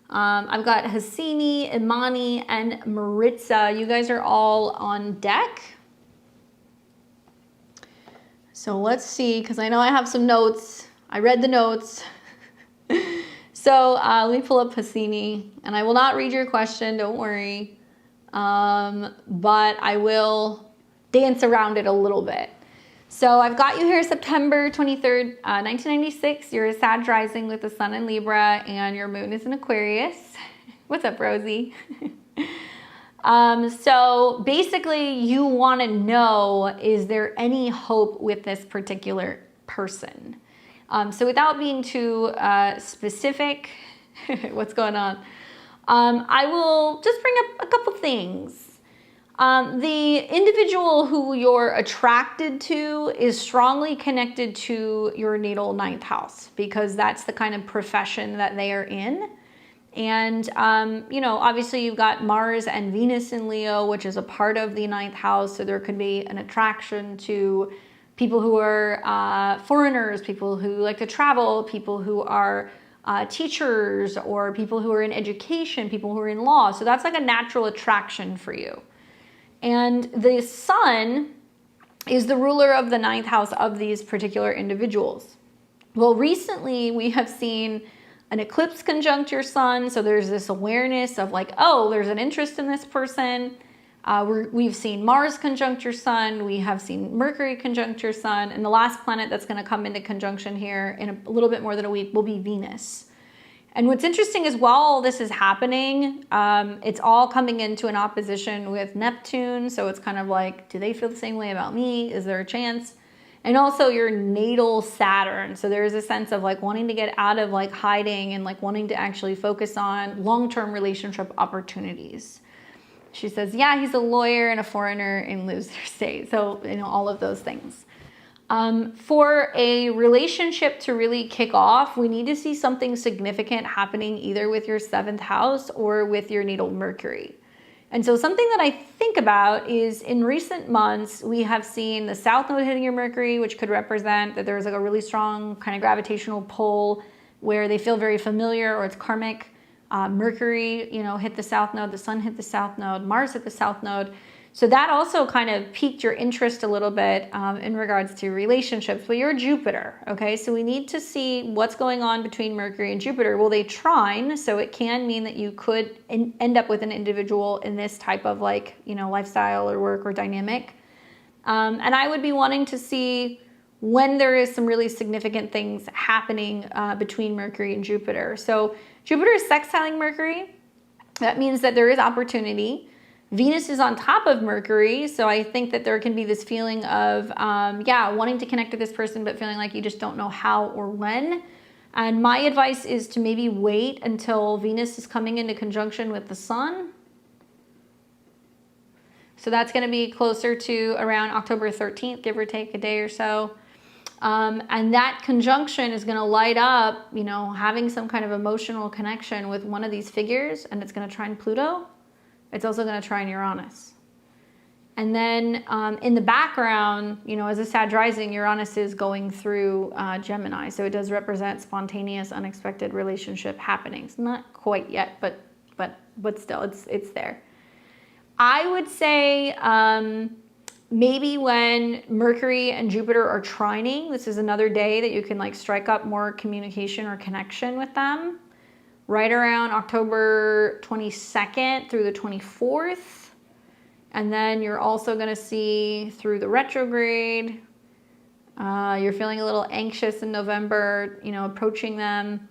I've got Hassini, Imani, and Maritza. You guys are all on deck. So let's see, because I know I have some notes. I read the notes. So let me pull up Hassini, and I will not read your question, don't worry. But I will dance around it a little bit. So I've got you here September 23rd, 1996. You're a Sag rising with the sun in Libra, and your moon is in Aquarius. What's up, Rosie? So basically you want to know, is there any hope with this particular person? So without being too specific, what's going on? I will just bring up a couple things. The individual who you're attracted to is strongly connected to your natal ninth house because that's the kind of profession that they are in. And, you know, obviously you've got Mars and Venus in Leo, which is a part of the ninth house. So there could be an attraction to people who are foreigners, people who like to travel, people who are teachers, or people who are in education, people who are in law. So that's like a natural attraction for you. And the sun is the ruler of the ninth house of these particular individuals. Well, recently we have seen an eclipse conjunct your sun. So there's this awareness of like, oh, there's an interest in this person. We've seen Mars conjunct your sun. We have seen Mercury conjunct your sun. And the last planet that's going to come into conjunction here in a little bit more than a week will be Venus. And what's interesting is while all this is happening, it's all coming into an opposition with Neptune. So it's kind of like, do they feel the same way about me? Is there a chance? And also your natal Saturn. So there's a sense of like wanting to get out of like hiding and like wanting to actually focus on long-term relationship opportunities. She says, yeah, he's a lawyer and a foreigner and lives their state. So, you know, all of those things. For a relationship to really kick off, we need to see something significant happening either with your seventh house or with your natal Mercury. And so something that I think about is in recent months, we have seen the South Node hitting your Mercury, which could represent that there's like a really strong kind of gravitational pull where they feel very familiar or it's karmic. Mercury, you know, hit the South Node, the Sun hit the South Node, Mars hit the South Node. So that also kind of piqued your interest a little bit in regards to relationships. But you're Jupiter, okay? So we need to see what's going on between Mercury and Jupiter. Well, they trine, so it can mean that you could end up with an individual in this type of like, you know, lifestyle or work or dynamic. And I would be wanting to see when there is some really significant things happening between Mercury and Jupiter. So Jupiter is sextiling Mercury. That means that there is opportunity. Venus is on top of Mercury, so I think that there can be this feeling of, wanting to connect with this person, but feeling like you just don't know how or when. And my advice is to maybe wait until Venus is coming into conjunction with the Sun. So that's going to be closer to around October 13th, give or take a day or so. And that conjunction is going to light up, you know, having some kind of emotional connection with one of these figures, and it's going to trine Pluto. It's also going to trine Uranus. And then in the background, you know, as a Sag rising, Uranus is going through Gemini. So it does represent spontaneous, unexpected relationship happenings. Not quite yet, but still, it's there. I would say maybe when Mercury and Jupiter are trining, this is another day that you can like strike up more communication or connection with them. Right around October 22nd through the 24th. And then you're also going to see through the retrograde. You're feeling a little anxious in November, you know, approaching them.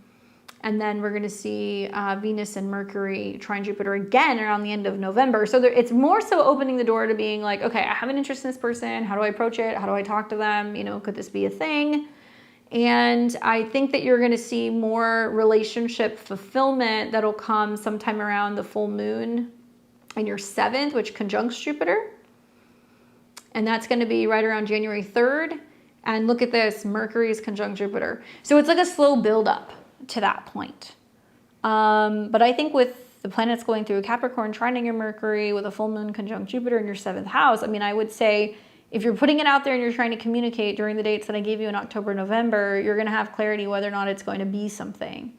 And then we're going to see Venus and Mercury trine Jupiter again around the end of November. So it's more so opening the door to being like, okay, I have an interest in this person. How do I approach it? How do I talk to them? You know, could this be a thing? And I think that you're going to see more relationship fulfillment that'll come sometime around the full moon in your seventh, which conjuncts Jupiter. And that's going to be right around January 3rd. And look at this, Mercury is conjunct Jupiter. So it's like a slow buildup to that point. But I think with the planets going through Capricorn, trining your Mercury with a full moon conjunct Jupiter in your seventh house, I mean, I would say if you're putting it out there and you're trying to communicate during the dates that I gave you in October, November, you're going to have clarity whether or not it's going to be something.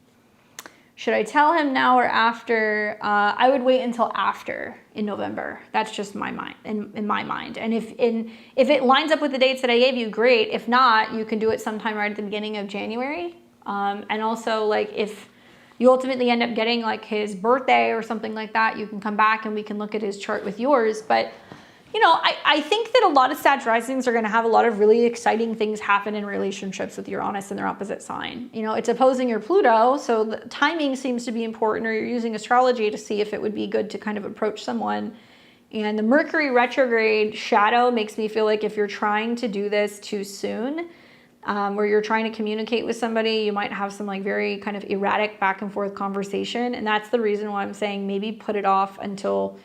Should I tell him now or after? I would wait until after in November. That's just my mind, in my mind. And if it lines up with the dates that I gave you, great. If not, you can do it sometime right at the beginning of January. And also, like, if you ultimately end up getting like his birthday or something like that, you can come back and we can look at his chart with yours. But you know, I think that a lot of Sag risings are going to have a lot of really exciting things happen in relationships with Uranus and their opposite sign. You know, it's opposing your Pluto, so the timing seems to be important, or you're using astrology to see if it would be good to kind of approach someone. And the Mercury retrograde shadow makes me feel like if you're trying to do this too soon, where you're trying to communicate with somebody, you might have some like very kind of erratic back and forth conversation. And that's the reason why I'm saying maybe put it off until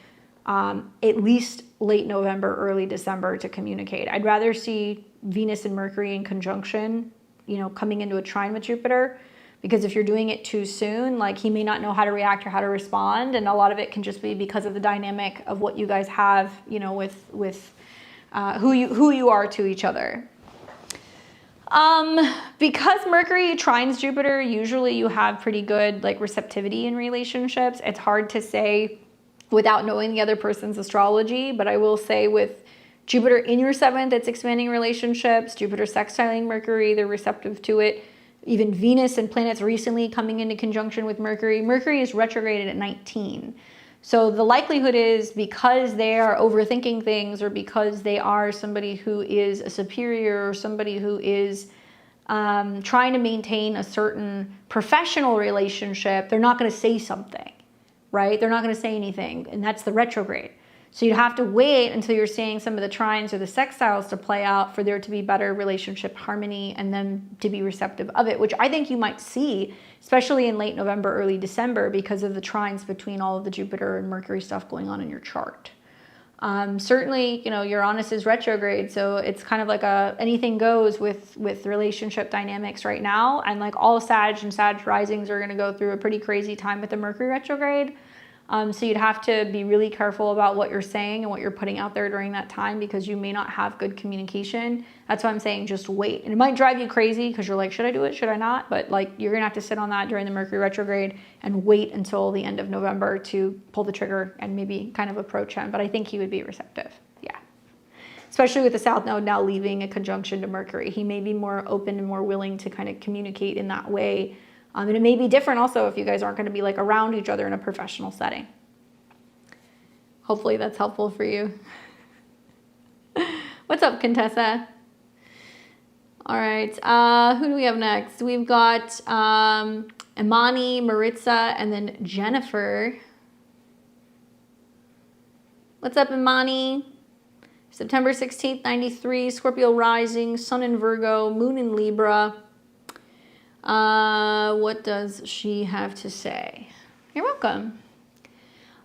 at least late November, early December to communicate. I'd rather see Venus and Mercury in conjunction, you know, coming into a trine with Jupiter, because if you're doing it too soon, like he may not know how to react or how to respond. And a lot of it can just be because of the dynamic of what you guys have, you know, with who you are to each other. Because Mercury trines Jupiter, usually you have pretty good like receptivity in relationships. It's hard to say without knowing the other person's astrology, but I will say with Jupiter in your 7th, it's expanding relationships. Jupiter sextiling Mercury, they're receptive to it. Even Venus and planets recently coming into conjunction with Mercury. Mercury is retrograded at 19. So the likelihood is, because they are overthinking things, or because they are somebody who is a superior, or somebody who is trying to maintain a certain professional relationship, they're not going to say something, right? They're not going to say anything, and that's the retrograde. So you have to wait until you're seeing some of the trines or the sextiles to play out for there to be better relationship harmony and them to be receptive of it, which I think you might see, especially in late November, early December, because of the trines between all of the Jupiter and Mercury stuff going on in your chart. Certainly, you know, Uranus is retrograde, so it's kind of like anything goes with relationship dynamics right now. And like all Sag and Sag risings are going to go through a pretty crazy time with the Mercury retrograde. So you'd have to be really careful about what you're saying and what you're putting out there during that time, because you may not have good communication. That's why I'm saying just wait. And it might drive you crazy because you're like, should I do it? Should I not? But like, you're going to have to sit on that during the Mercury retrograde and wait until the end of November to pull the trigger and maybe kind of approach him. But I think he would be receptive. Yeah. Especially with the South Node now leaving a conjunction to Mercury. He may be more open and more willing to kind of communicate in that way. And it may be different also if you guys aren't going to be like around each other in a professional setting. Hopefully that's helpful for you. What's up, Contessa? All right. Who do we have next? We've got Imani, Maritza, and then Jennifer. What's up, Imani? September 16th, 93, Scorpio rising, Sun in Virgo, Moon in Libra. What does she have to say? You're welcome.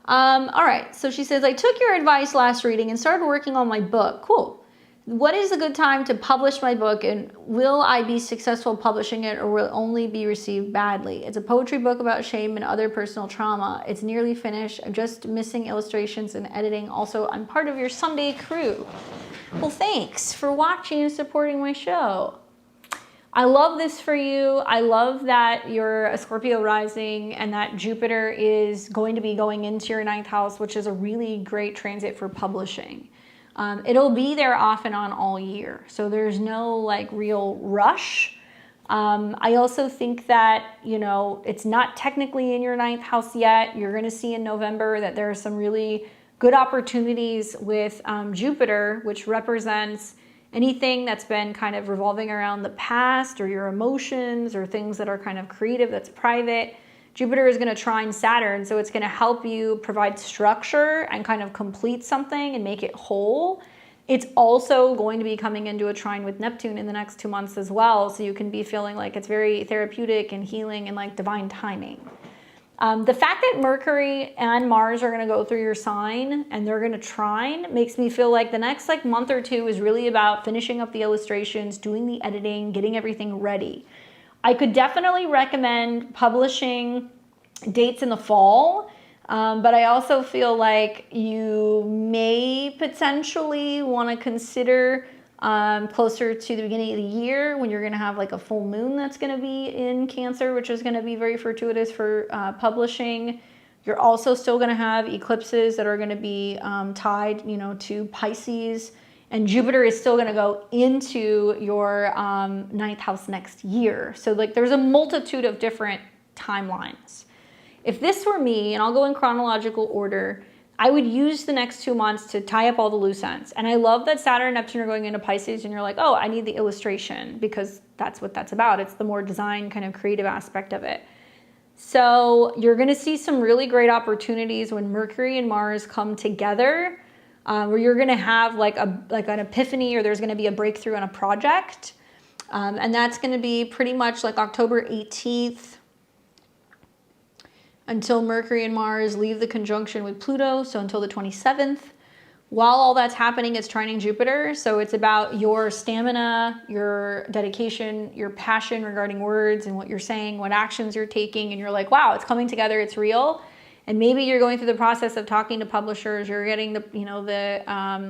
All right. So she says, I took your advice last reading and started working on my book. Cool. What is a good time to publish my book, and will I be successful publishing it, or will it only be received badly? It's a poetry book about shame and other personal trauma. It's nearly finished. I'm just missing illustrations and editing. Also, I'm part of your Sunday crew. Well, thanks for watching and supporting my show. I love this for you. I love that you're a Scorpio rising and that Jupiter is going to be going into your 9th house, which is a really great transit for publishing. It'll be there off and on all year. So there's no like real rush. I also think that, you know, it's not technically in your 9th house yet. You're going to see in November that there are some really good opportunities with Jupiter, which represents anything that's been kind of revolving around the past or your emotions or things that are kind of creative, that's private. Jupiter is going to trine Saturn, so it's going to help you provide structure and kind of complete something and make it whole. It's also going to be coming into a trine with Neptune in the next 2 months as well, so you can be feeling like it's very therapeutic and healing and like divine timing. The fact that Mercury and Mars are going to go through your sign and they're going to trine makes me feel like the next like month or two is really about finishing up the illustrations, doing the editing, getting everything ready. I could definitely recommend publishing dates in the fall, but I also feel like you may potentially want to consider closer to the beginning of the year, when you're going to have like a full moon that's going to be in Cancer, which is going to be very fortuitous for publishing. You're also still going to have eclipses that are going to be tied, you know, to Pisces, and Jupiter is still going to go into your 9th house next year. So like there's a multitude of different timelines. If this were me, and I'll go in chronological order, I would use the next 2 months to tie up all the loose ends. And I love that Saturn and Neptune are going into Pisces and you're like, oh, I need the illustration, because that's what that's about. It's the more design kind of creative aspect of it. So you're going to see some really great opportunities when Mercury and Mars come together, where you're going to have like an epiphany, or there's going to be a breakthrough on a project. And that's going to be pretty much like October 18th until Mercury and Mars leave the conjunction with Pluto, so until the 27th. While all that's happening, it's trining Jupiter, so it's about your stamina, your dedication, your passion regarding words and what you're saying, what actions you're taking, and you're like, wow, it's coming together, it's real. And maybe you're going through the process of talking to publishers, you're getting the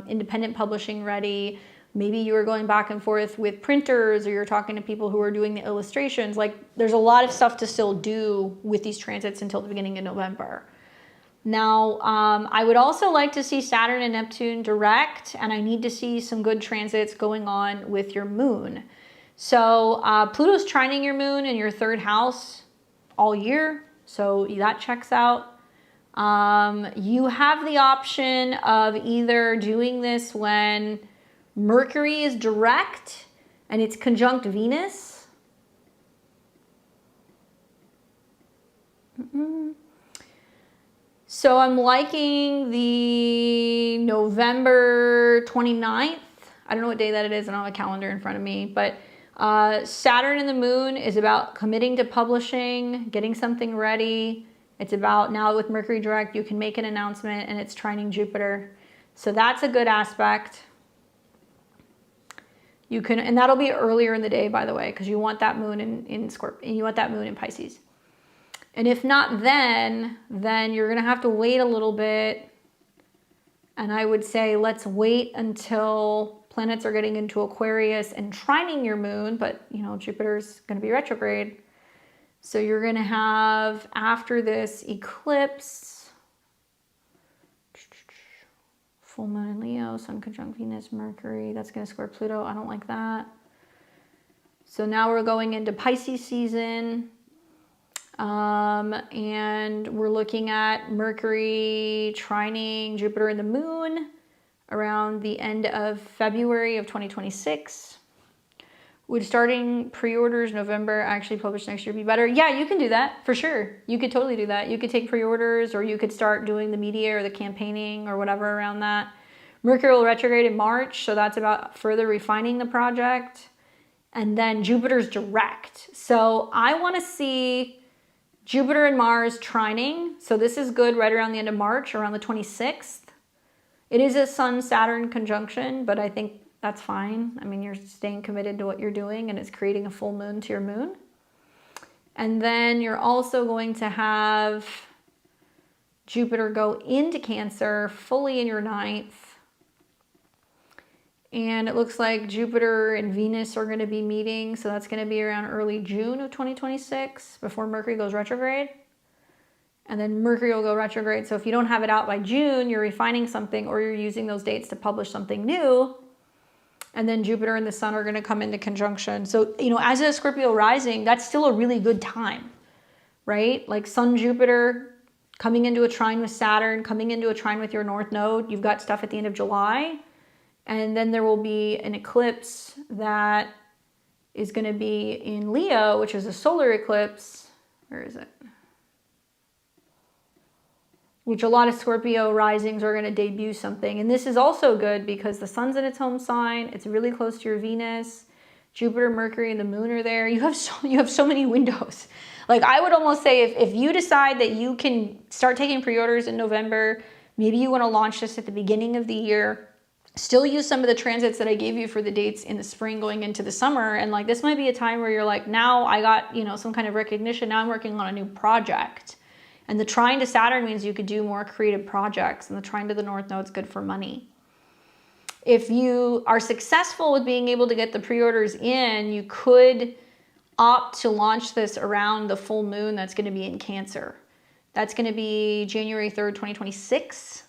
independent publishing ready. Maybe you are going back and forth with printers, or you're talking to people who are doing the illustrations. Like, there's a lot of stuff to still do with these transits until the beginning of November. Now, I would also like to see Saturn and Neptune direct, and I need to see some good transits going on with your moon. So Pluto's trining your moon in your 3rd house all year, so that checks out. You have the option of either doing this when Mercury is direct and it's conjunct Venus. So I'm liking the November 29th. I don't know what day that it is. I don't have a calendar in front of me, but Saturn and the moon is about committing to publishing, getting something ready. It's about, now with Mercury direct, you can make an announcement, and it's trining Jupiter. So that's a good aspect. You can, and that'll be earlier in the day, by the way, because you want that moon in Scorpio, and you want that moon in Pisces. And if not then you're going to have to wait a little bit. And I would say let's wait until planets are getting into Aquarius and trining your moon, but Jupiter's going to be retrograde. So you're going to have, after this eclipse, full moon in Leo, Sun conjunct Venus, Mercury, that's going to square Pluto. I don't like that. So now we're going into Pisces season. And we're looking at Mercury trining Jupiter and the moon around the end of February of 2026. Would starting pre-orders November actually publish next year be better? Yeah, you can do that for sure. You could totally do that. You could take pre-orders, or you could start doing the media or the campaigning or whatever around that. Mercury will retrograde in March, so that's about further refining the project. And then Jupiter's direct. So I want to see Jupiter and Mars trining. So this is good right around the end of March, around the 26th. It is a Sun-Saturn conjunction, but I think that's fine. I mean, you're staying committed to what you're doing, and it's creating a full moon to your moon. And then you're also going to have Jupiter go into Cancer fully in your 9th. And it looks like Jupiter and Venus are going to be meeting. So that's going to be around early June of 2026 before Mercury goes retrograde. And then Mercury will go retrograde. So if you don't have it out by June, you're refining something, or you're using those dates to publish something new. And then Jupiter and the Sun are going to come into conjunction. So, as a Scorpio rising, that's still a really good time, right? Like Sun, Jupiter coming into a trine with Saturn, coming into a trine with your North Node. You've got stuff at the end of July. And then there will be an eclipse that is going to be in Leo, which is a solar eclipse. Where is it? Which a lot of Scorpio risings are going to debut something. And this is also good because the Sun's in its home sign. It's really close to your Venus. Jupiter, Mercury, and the Moon are there. You have so many windows. Like, I would almost say if you decide that you can start taking pre-orders in November, maybe you want to launch this at the beginning of the year, still use some of the transits that I gave you for the dates in the spring going into the summer. And like, this might be a time where you're like, now I got, some kind of recognition. Now I'm working on a new project. And the trine to Saturn means you could do more creative projects, and the trine to the North Node is good for money. If you are successful with being able to get the pre-orders in, you could opt to launch this around the full moon that's going to be in Cancer. That's going to be January 3rd, 2026.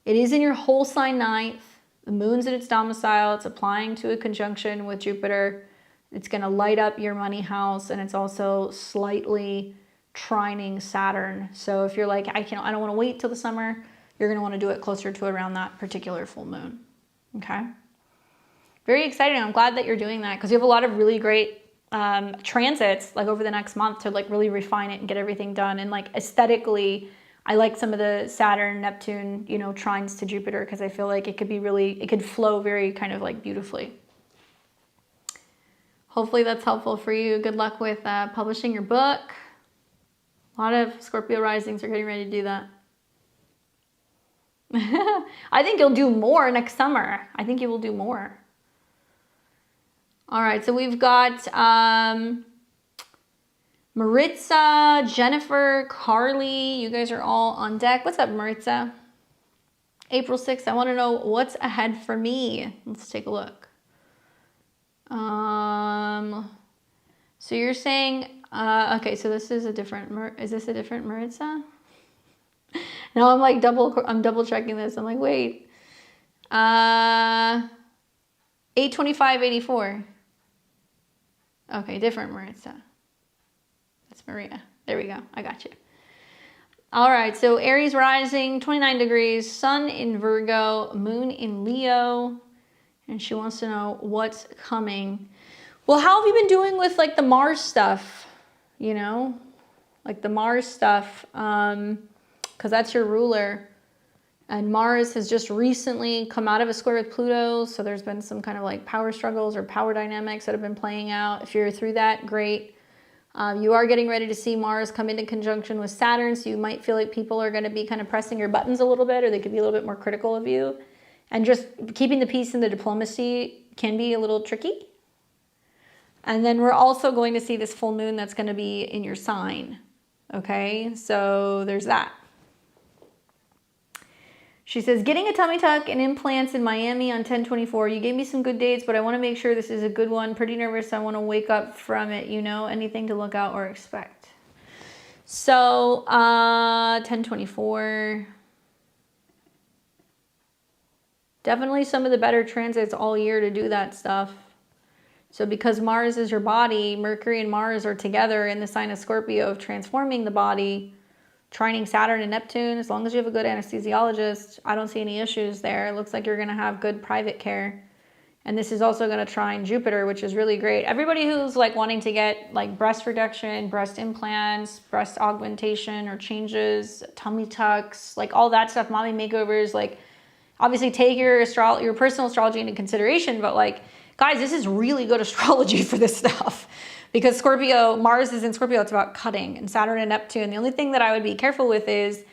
It is in your whole sign 9th. The moon's in its domicile. It's applying to a conjunction with Jupiter. It's going to light up your money house, and it's also slightly trining Saturn. So if you're like, I don't want to wait till the summer, you're going to want to do it closer to around that particular full moon. Okay. Very exciting. I'm glad that you're doing that, because you have a lot of really great transits like over the next month to like really refine it and get everything done. And like aesthetically, I like some of the Saturn, Neptune, trines to Jupiter, because I feel like it could flow very kind of like beautifully. Hopefully that's helpful for you. Good luck with publishing your book. A lot of Scorpio risings are getting ready to do that. I think you'll do more next summer. I think you will do more. All right, so we've got Maritza, Jennifer, Carly. You guys are all on deck. What's up, Maritza? April 6th, I want to know what's ahead for me. Let's take a look. So you're saying, okay, so this is a different, is this a different Maritza? Now I'm like double checking this. I'm like, wait. 82584. Okay, different Maritza. That's Maria. There we go. I got you. All right, so Aries rising, 29 degrees, sun in Virgo, moon in Leo, and she wants to know what's coming. Well, how have you been doing with like the Mars stuff? You know, like the Mars stuff, because that's your ruler. And Mars has just recently come out of a square with Pluto, so there's been some kind of like power struggles or power dynamics that have been playing out. If you're through that, great. You are getting ready to see Mars come into conjunction with Saturn, so you might feel like people are going to be kind of pressing your buttons a little bit, or they could be a little bit more critical of you. And just keeping the peace and the diplomacy can be a little tricky. And then we're also going to see this full moon that's going to be in your sign. Okay, so there's that. She says, getting a tummy tuck and implants in Miami on 10/24. You gave me some good dates, but I want to make sure this is a good one. Pretty nervous. I want to wake up from it. You know, anything to look out or expect. So 10/24. Definitely some of the better transits all year to do that stuff. So because Mars is your body, Mercury and Mars are together in the sign of Scorpio of transforming the body, trining Saturn and Neptune. As long as you have a good anesthesiologist, I don't see any issues there. It looks like you're going to have good private care. And this is also going to trine Jupiter, which is really great. Everybody who's like wanting to get like breast reduction, breast implants, breast augmentation or changes, tummy tucks, like all that stuff, mommy makeovers, like obviously take your personal astrology into consideration, but like, guys, this is really good astrology for this stuff. Because Scorpio, Mars is in Scorpio, it's about cutting, and Saturn and Neptune. The only thing that I would be careful with is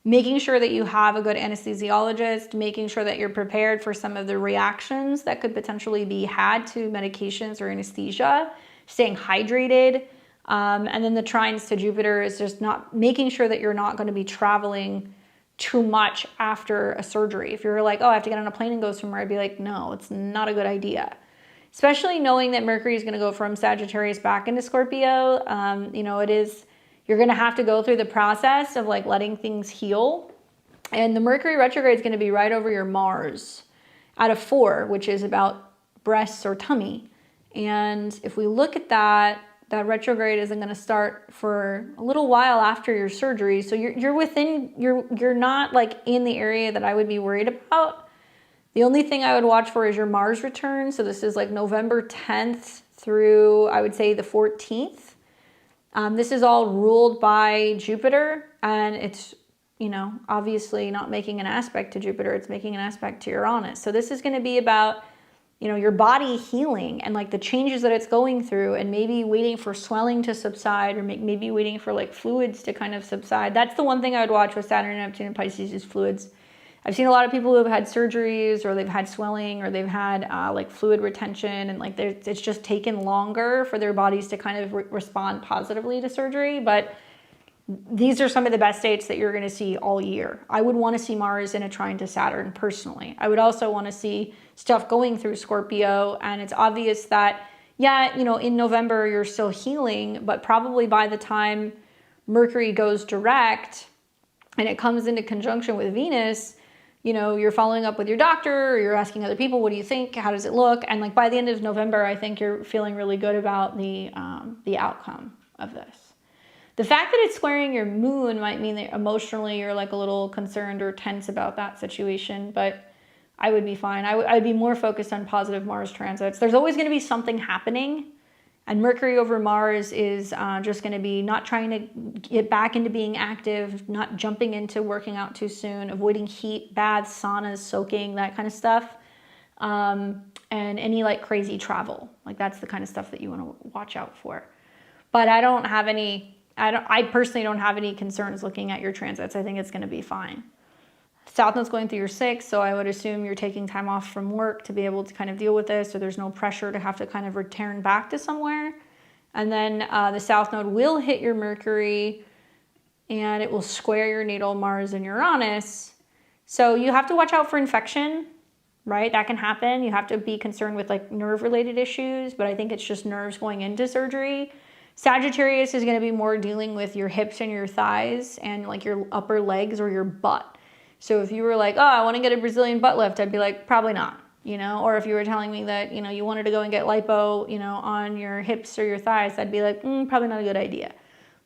making sure that you have a good anesthesiologist, making sure that you're prepared for some of the reactions that could potentially be had to medications or anesthesia, staying hydrated. And then the trines to Jupiter is just not making sure that you're not going to be traveling too much after a surgery. If you're like, oh, I have to get on a plane and go somewhere, I'd be like, no, it's not a good idea. Especially knowing that Mercury is going to go from Sagittarius back into Scorpio. You know, you're going to have to go through the process of like letting things heal. And the Mercury retrograde is going to be right over your Mars at a 4, which is about breasts or tummy. And if we look at that retrograde isn't going to start for a little while after your surgery. So you're not like in the area that I would be worried about. The only thing I would watch for is your Mars return. So this is like November 10th through, I would say, the 14th. This is all ruled by Jupiter, and it's, you know, obviously not making an aspect to Jupiter. It's making an aspect to Uranus. So this is going to be about, you know, your body healing and like the changes that it's going through, and maybe waiting for swelling to subside, or maybe waiting for like fluids to kind of subside. That's the one thing I would watch with Saturn, Neptune, and Pisces is fluids. I've seen a lot of people who have had surgeries, or they've had swelling, or they've had like fluid retention, and like it's just taken longer for their bodies to kind of respond positively to surgery. But these are some of the best dates that you're going to see all year. I would want to see Mars in a trine to Saturn personally. I would also want to see stuff going through Scorpio, and it's obvious that, yeah, you know, in November you're still healing, but probably by the time Mercury goes direct and it comes into conjunction with Venus, you know, you're following up with your doctor, or you're asking other people, what do you think? How does it look? And like by the end of November, I think you're feeling really good about the outcome of this. The fact that it's squaring your moon might mean that emotionally you're like a little concerned or tense about that situation, but I would be fine. I'd be more focused on positive Mars transits. There's always going to be something happening. And Mercury over Mars is just going to be not trying to get back into being active, not jumping into working out too soon, avoiding heat, baths, saunas, soaking, that kind of stuff. And any like crazy travel. Like that's the kind of stuff that you want to watch out for. But I don't have any I personally don't have any concerns looking at your transits. I think it's going to be fine. South Node's going through your 6th, so I would assume you're taking time off from work to be able to kind of deal with this, so there's no pressure to have to kind of return back to somewhere. And then the South Node will hit your Mercury, and it will square your natal Mars and Uranus. So you have to watch out for infection, right? That can happen. You have to be concerned with like nerve-related issues, but I think it's just nerves going into surgery. Sagittarius is going to be more dealing with your hips and your thighs and like your upper legs or your butt. So if you were like, oh, I want to get a Brazilian butt lift, I'd be like, probably not, you know? Or if you were telling me that, you know, you wanted to go and get lipo, you know, on your hips or your thighs, I'd be like, probably not a good idea.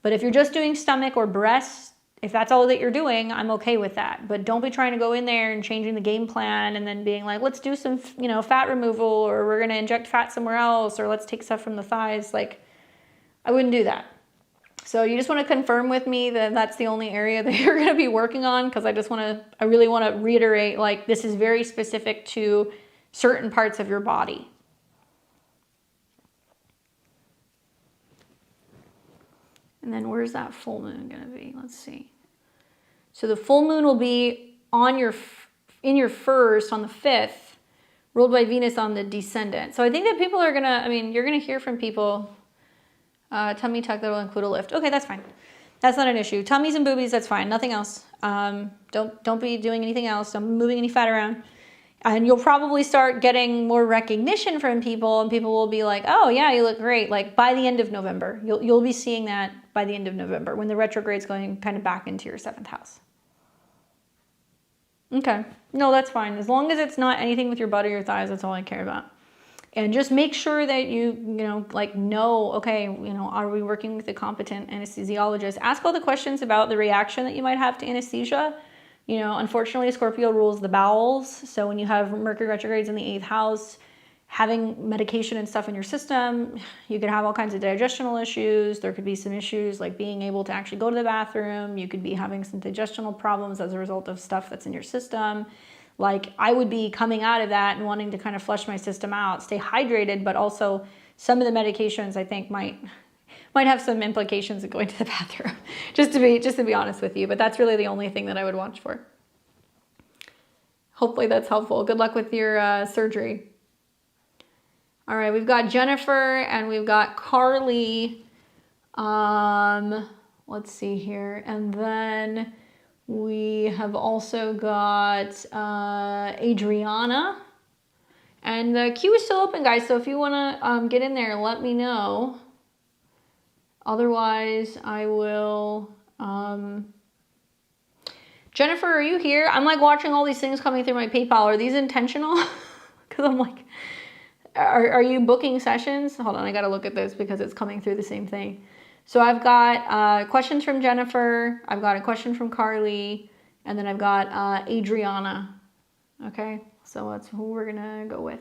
But if you're just doing stomach or breasts, if that's all that you're doing, I'm okay with that. But don't be trying to go in there and changing the game plan and then being like, let's do some, you know, fat removal, or we're going to inject fat somewhere else, or let's take stuff from the thighs. Like, I wouldn't do that. So you just want to confirm with me that that's the only area that you're going to be working on, because I really want to reiterate, like, this is very specific to certain parts of your body. And then where's that full moon going to be? Let's see. So the full moon will be in your 1st on the 5th, ruled by Venus on the descendant. So I think that people are going to, you're going to hear from people. Tummy tuck that will include a lift. Okay, that's fine. That's not an issue. Tummies and boobies, that's fine. Nothing else. Don't be doing anything else. Don't be moving any fat around. And you'll probably start getting more recognition from people, and people will be like, oh yeah, you look great. Like by the end of November, you'll be seeing that by the end of November when the retrograde's going kind of back into your 7th house. Okay, no, that's fine. As long as it's not anything with your butt or your thighs, that's all I care about. And just make sure that you know, okay, you know, are we working with a competent anesthesiologist? Ask all the questions about the reaction that you might have to anesthesia. You know, unfortunately, Scorpio rules the bowels. So when you have Mercury retrogrades in the 8th house, having medication and stuff in your system, you could have all kinds of digestional issues. There could be some issues like being able to actually go to the bathroom. You could be having some digestional problems as a result of stuff that's in your system. Like I would be coming out of that and wanting to kind of flush my system out, stay hydrated, but also some of the medications I think might have some implications of going to the bathroom, just to be honest with you. But that's really the only thing that I would watch for. Hopefully that's helpful. Good luck with your surgery. All right, we've got Jennifer and we've got Carly. Let's see here. And then we have also got Adriana. And the queue is still open, guys. So if you want to get in there, let me know. Otherwise, I will... Jennifer, are you here? I'm like watching all these things coming through my PayPal. Are these intentional? Because I'm like, are you booking sessions? Hold on, I got to look at this because it's coming through the same thing. So I've got questions from Jennifer. I've got a question from Carly. And then I've got Adriana. Okay, so that's who we're going to go with.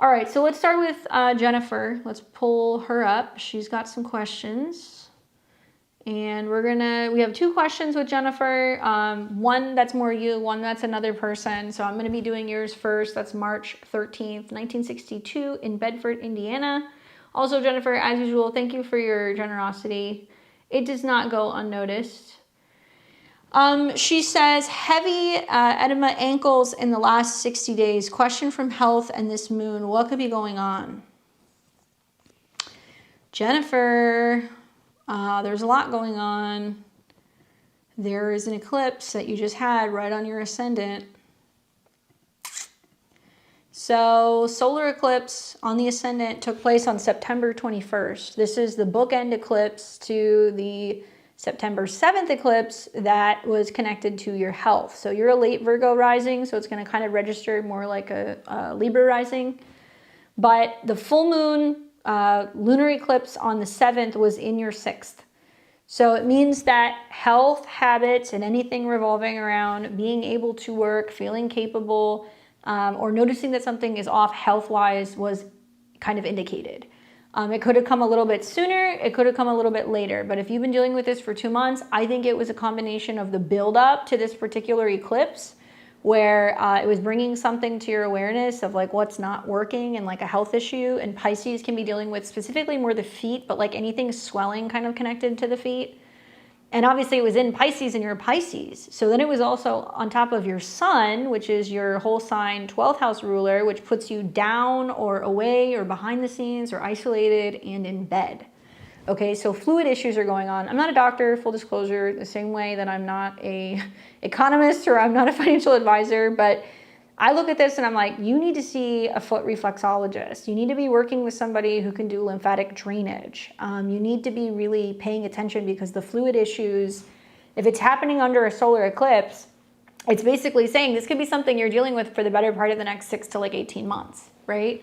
All right, so let's start with Jennifer. Let's pull her up. She's got some questions. And we have 2 questions with Jennifer. One that's more you, one that's another person. So I'm going to be doing yours first. That's March 13th, 1962 in Bedford, Indiana. Also, Jennifer, as usual, thank you for your generosity. It does not go unnoticed. She says, heavy edema ankles in the last 60 days. Question from health and this moon. What could be going on? Jennifer, there's a lot going on. There is an eclipse that you just had right on your ascendant. So solar eclipse on the ascendant took place on September 21st. This is the bookend eclipse to the September 7th eclipse that was connected to your health. So you're a late Virgo rising, so it's going to kind of register more like a Libra rising. But the full moon lunar eclipse on the 7th was in your 6th. So it means that health habits and anything revolving around being able to work, feeling capable, or noticing that something is off health-wise was kind of indicated. It could have come a little bit sooner, it could have come a little bit later, but if you've been dealing with this for 2 months, I think it was a combination of the build-up to this particular eclipse, where it was bringing something to your awareness of like what's not working and like a health issue. And Pisces can be dealing with specifically more the feet, but like anything swelling kind of connected to the feet. And obviously it was in Pisces and you're Pisces. So then it was also on top of your sun, which is your whole sign 12th house ruler, which puts you down or away or behind the scenes or isolated and in bed. Okay, so fluid issues are going on. I'm not a doctor, full disclosure, the same way that I'm not a economist or I'm not a financial advisor, but I look at this and I'm like, you need to see a foot reflexologist. You need to be working with somebody who can do lymphatic drainage. You need to be really paying attention because the fluid issues, if it's happening under a solar eclipse, it's basically saying this could be something you're dealing with for the better part of the next 6 to like 18 months, right?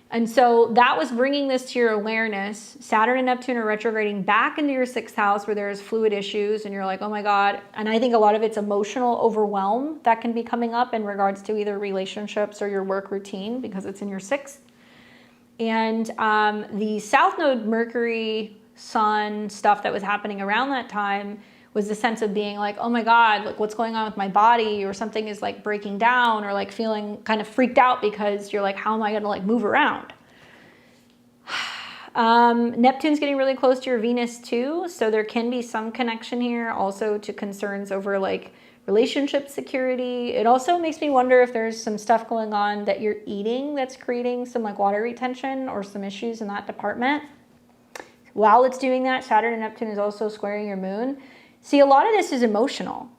And so that was bringing this to your awareness. Saturn and Neptune are retrograding back into your 6th house where there's fluid issues and you're like, oh my God. And I think a lot of it's emotional overwhelm that can be coming up in regards to either relationships or your work routine because it's in your 6th. And the South Node Mercury, Sun stuff that was happening around that time was the sense of being like, oh my God, like what's going on with my body, or something is like breaking down, or like feeling kind of freaked out because you're like, how am I going to like move around? Neptune's getting really close to your Venus too. So there can be some connection here also to concerns over like relationship security. It also makes me wonder if there's some stuff going on that you're eating that's creating some like water retention or some issues in that department. While it's doing that, Saturn and Neptune is also squaring your moon. See, a lot of this is emotional.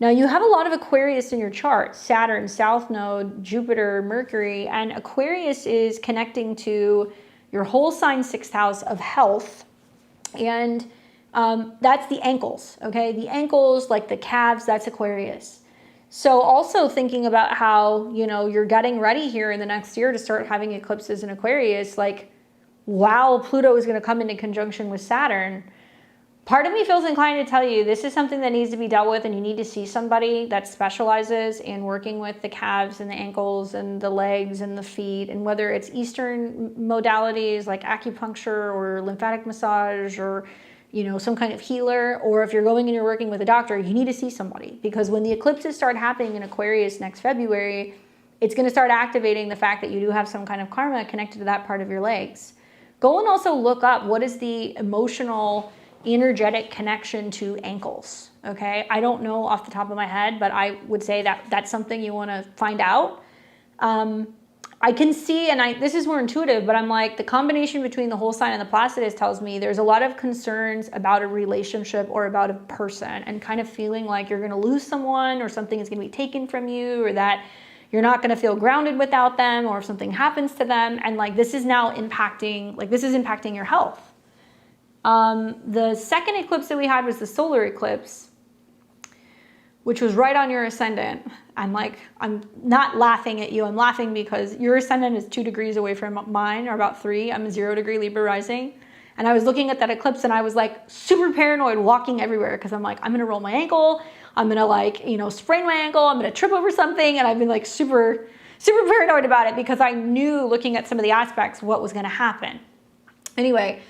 Now, you have a lot of Aquarius in your chart, Saturn, South Node, Jupiter, Mercury, and Aquarius is connecting to your whole sign 6th house of health. And that's the ankles, okay? The ankles, like the calves, that's Aquarius. So also thinking about how, you know, you're getting ready here in the next year to start having eclipses in Aquarius, like, wow, Pluto is going to come into conjunction with Saturn. Part of me feels inclined to tell you this is something that needs to be dealt with, and you need to see somebody that specializes in working with the calves and the ankles and the legs and the feet, and whether it's Eastern modalities like acupuncture or lymphatic massage or, you know, some kind of healer, or if you're going and you're working with a doctor, you need to see somebody, because when the eclipses start happening in Aquarius next February, it's going to start activating the fact that you do have some kind of karma connected to that part of your legs. Go and also look up what is the emotional energetic connection to ankles, okay? I don't know off the top of my head, but I would say that that's something you want to find out. I can see, and this is more intuitive, but I'm like, the combination between the whole sign and the Placidus tells me there's a lot of concerns about a relationship or about a person, and kind of feeling like you're going to lose someone, or something is going to be taken from you, or that you're not going to feel grounded without them, or if something happens to them, and like this is now impacting, like this is impacting your health. The second eclipse that we had was the solar eclipse, which was right on your ascendant. I'm not laughing at you. I'm laughing because your ascendant is 2 degrees away from mine, or about 3. I'm a 0 degree Libra rising. And I was looking at that eclipse and I was like super paranoid, walking everywhere, because I'm like, I'm going to roll my ankle. I'm going to like, you know, sprain my ankle. I'm going to trip over something. And I've been like super paranoid about it because I knew, looking at some of the aspects, what was going to happen. Anyway,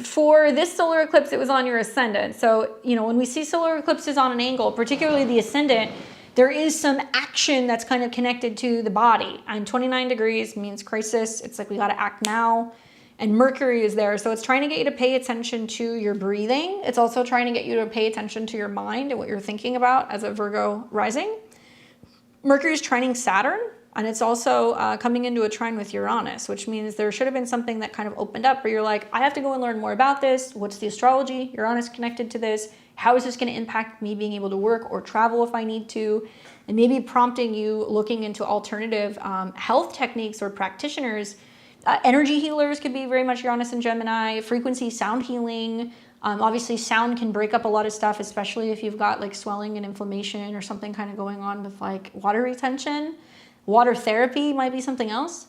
for this solar eclipse, it was on your ascendant. So, you know, when we see solar eclipses on an angle, particularly the ascendant, there is some action that's kind of connected to the body. And 29 degrees means crisis. It's like we got to act now. And Mercury is there. So it's trying to get you to pay attention to your breathing. It's also trying to get you to pay attention to your mind and what you're thinking about as a Virgo rising. Mercury is trining Saturn. And it's also coming into a trine with Uranus, which means there should have been something that kind of opened up where you're like, I have to go and learn more about this. What's the astrology? Uranus connected to this. How is this going to impact me being able to work or travel if I need to? And maybe prompting you looking into alternative health techniques or practitioners. Energy healers could be very much Uranus and Gemini. Frequency sound healing. Obviously, sound can break up a lot of stuff, especially if you've got like swelling and inflammation or something kind of going on with like water retention. Water therapy might be something else.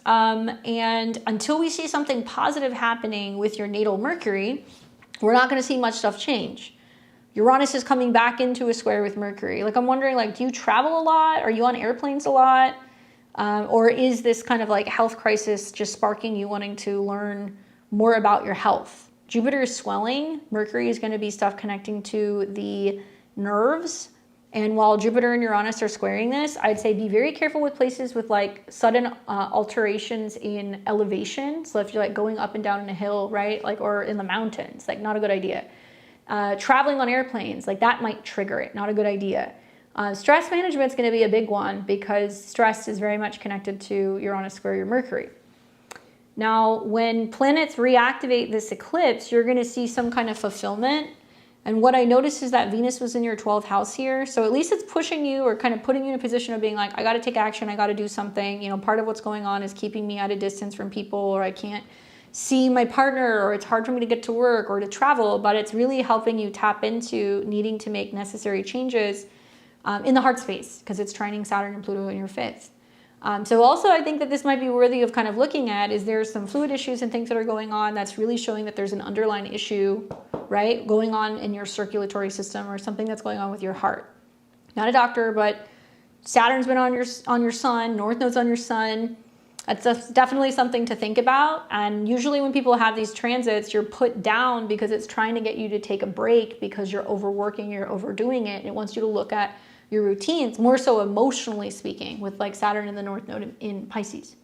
And until we see something positive happening with your natal Mercury, we're not going to see much stuff change. Uranus is coming back into a square with Mercury. Like, I'm wondering, like, do you travel a lot? Are you on airplanes a lot? Or is this kind of like health crisis just sparking you wanting to learn more about your health? Jupiter is swelling. Mercury is going to be stuff connecting to the nerves And while Jupiter and Uranus are squaring this, I'd say be very careful with places with like sudden alterations in elevation. So if you're like going up and down in a hill, right? Like, or in the mountains, like not a good idea. Traveling on airplanes, like that might trigger it, not a good idea. Stress management is going to be a big one because stress is very much connected to Uranus square your Mercury. Now, when planets reactivate this eclipse, you're going to see some kind of fulfillment. And what I noticed is that Venus was in your 12th house here. So at least it's pushing you or kind of putting you in a position of being like, I got to take action. I got to do something. You know, part of what's going on is keeping me at a distance from people, or I can't see my partner, or it's hard for me to get to work or to travel. But it's really helping you tap into needing to make necessary changes in the heart space because it's trining Saturn and Pluto in your 5th. So also I think that this might be worthy of kind of looking at is there's some fluid issues and things that are going on that's really showing that there's an underlying issue, right, going on in your circulatory system or something that's going on with your heart. Not a doctor, but Saturn's been on your sun, North Node's on your sun. That's definitely something to think about. And usually when people have these transits, you're put down because it's trying to get you to take a break because you're overworking, you're overdoing it, and it wants you to look at your routines, more so emotionally speaking, with like Saturn in the North Node in Pisces.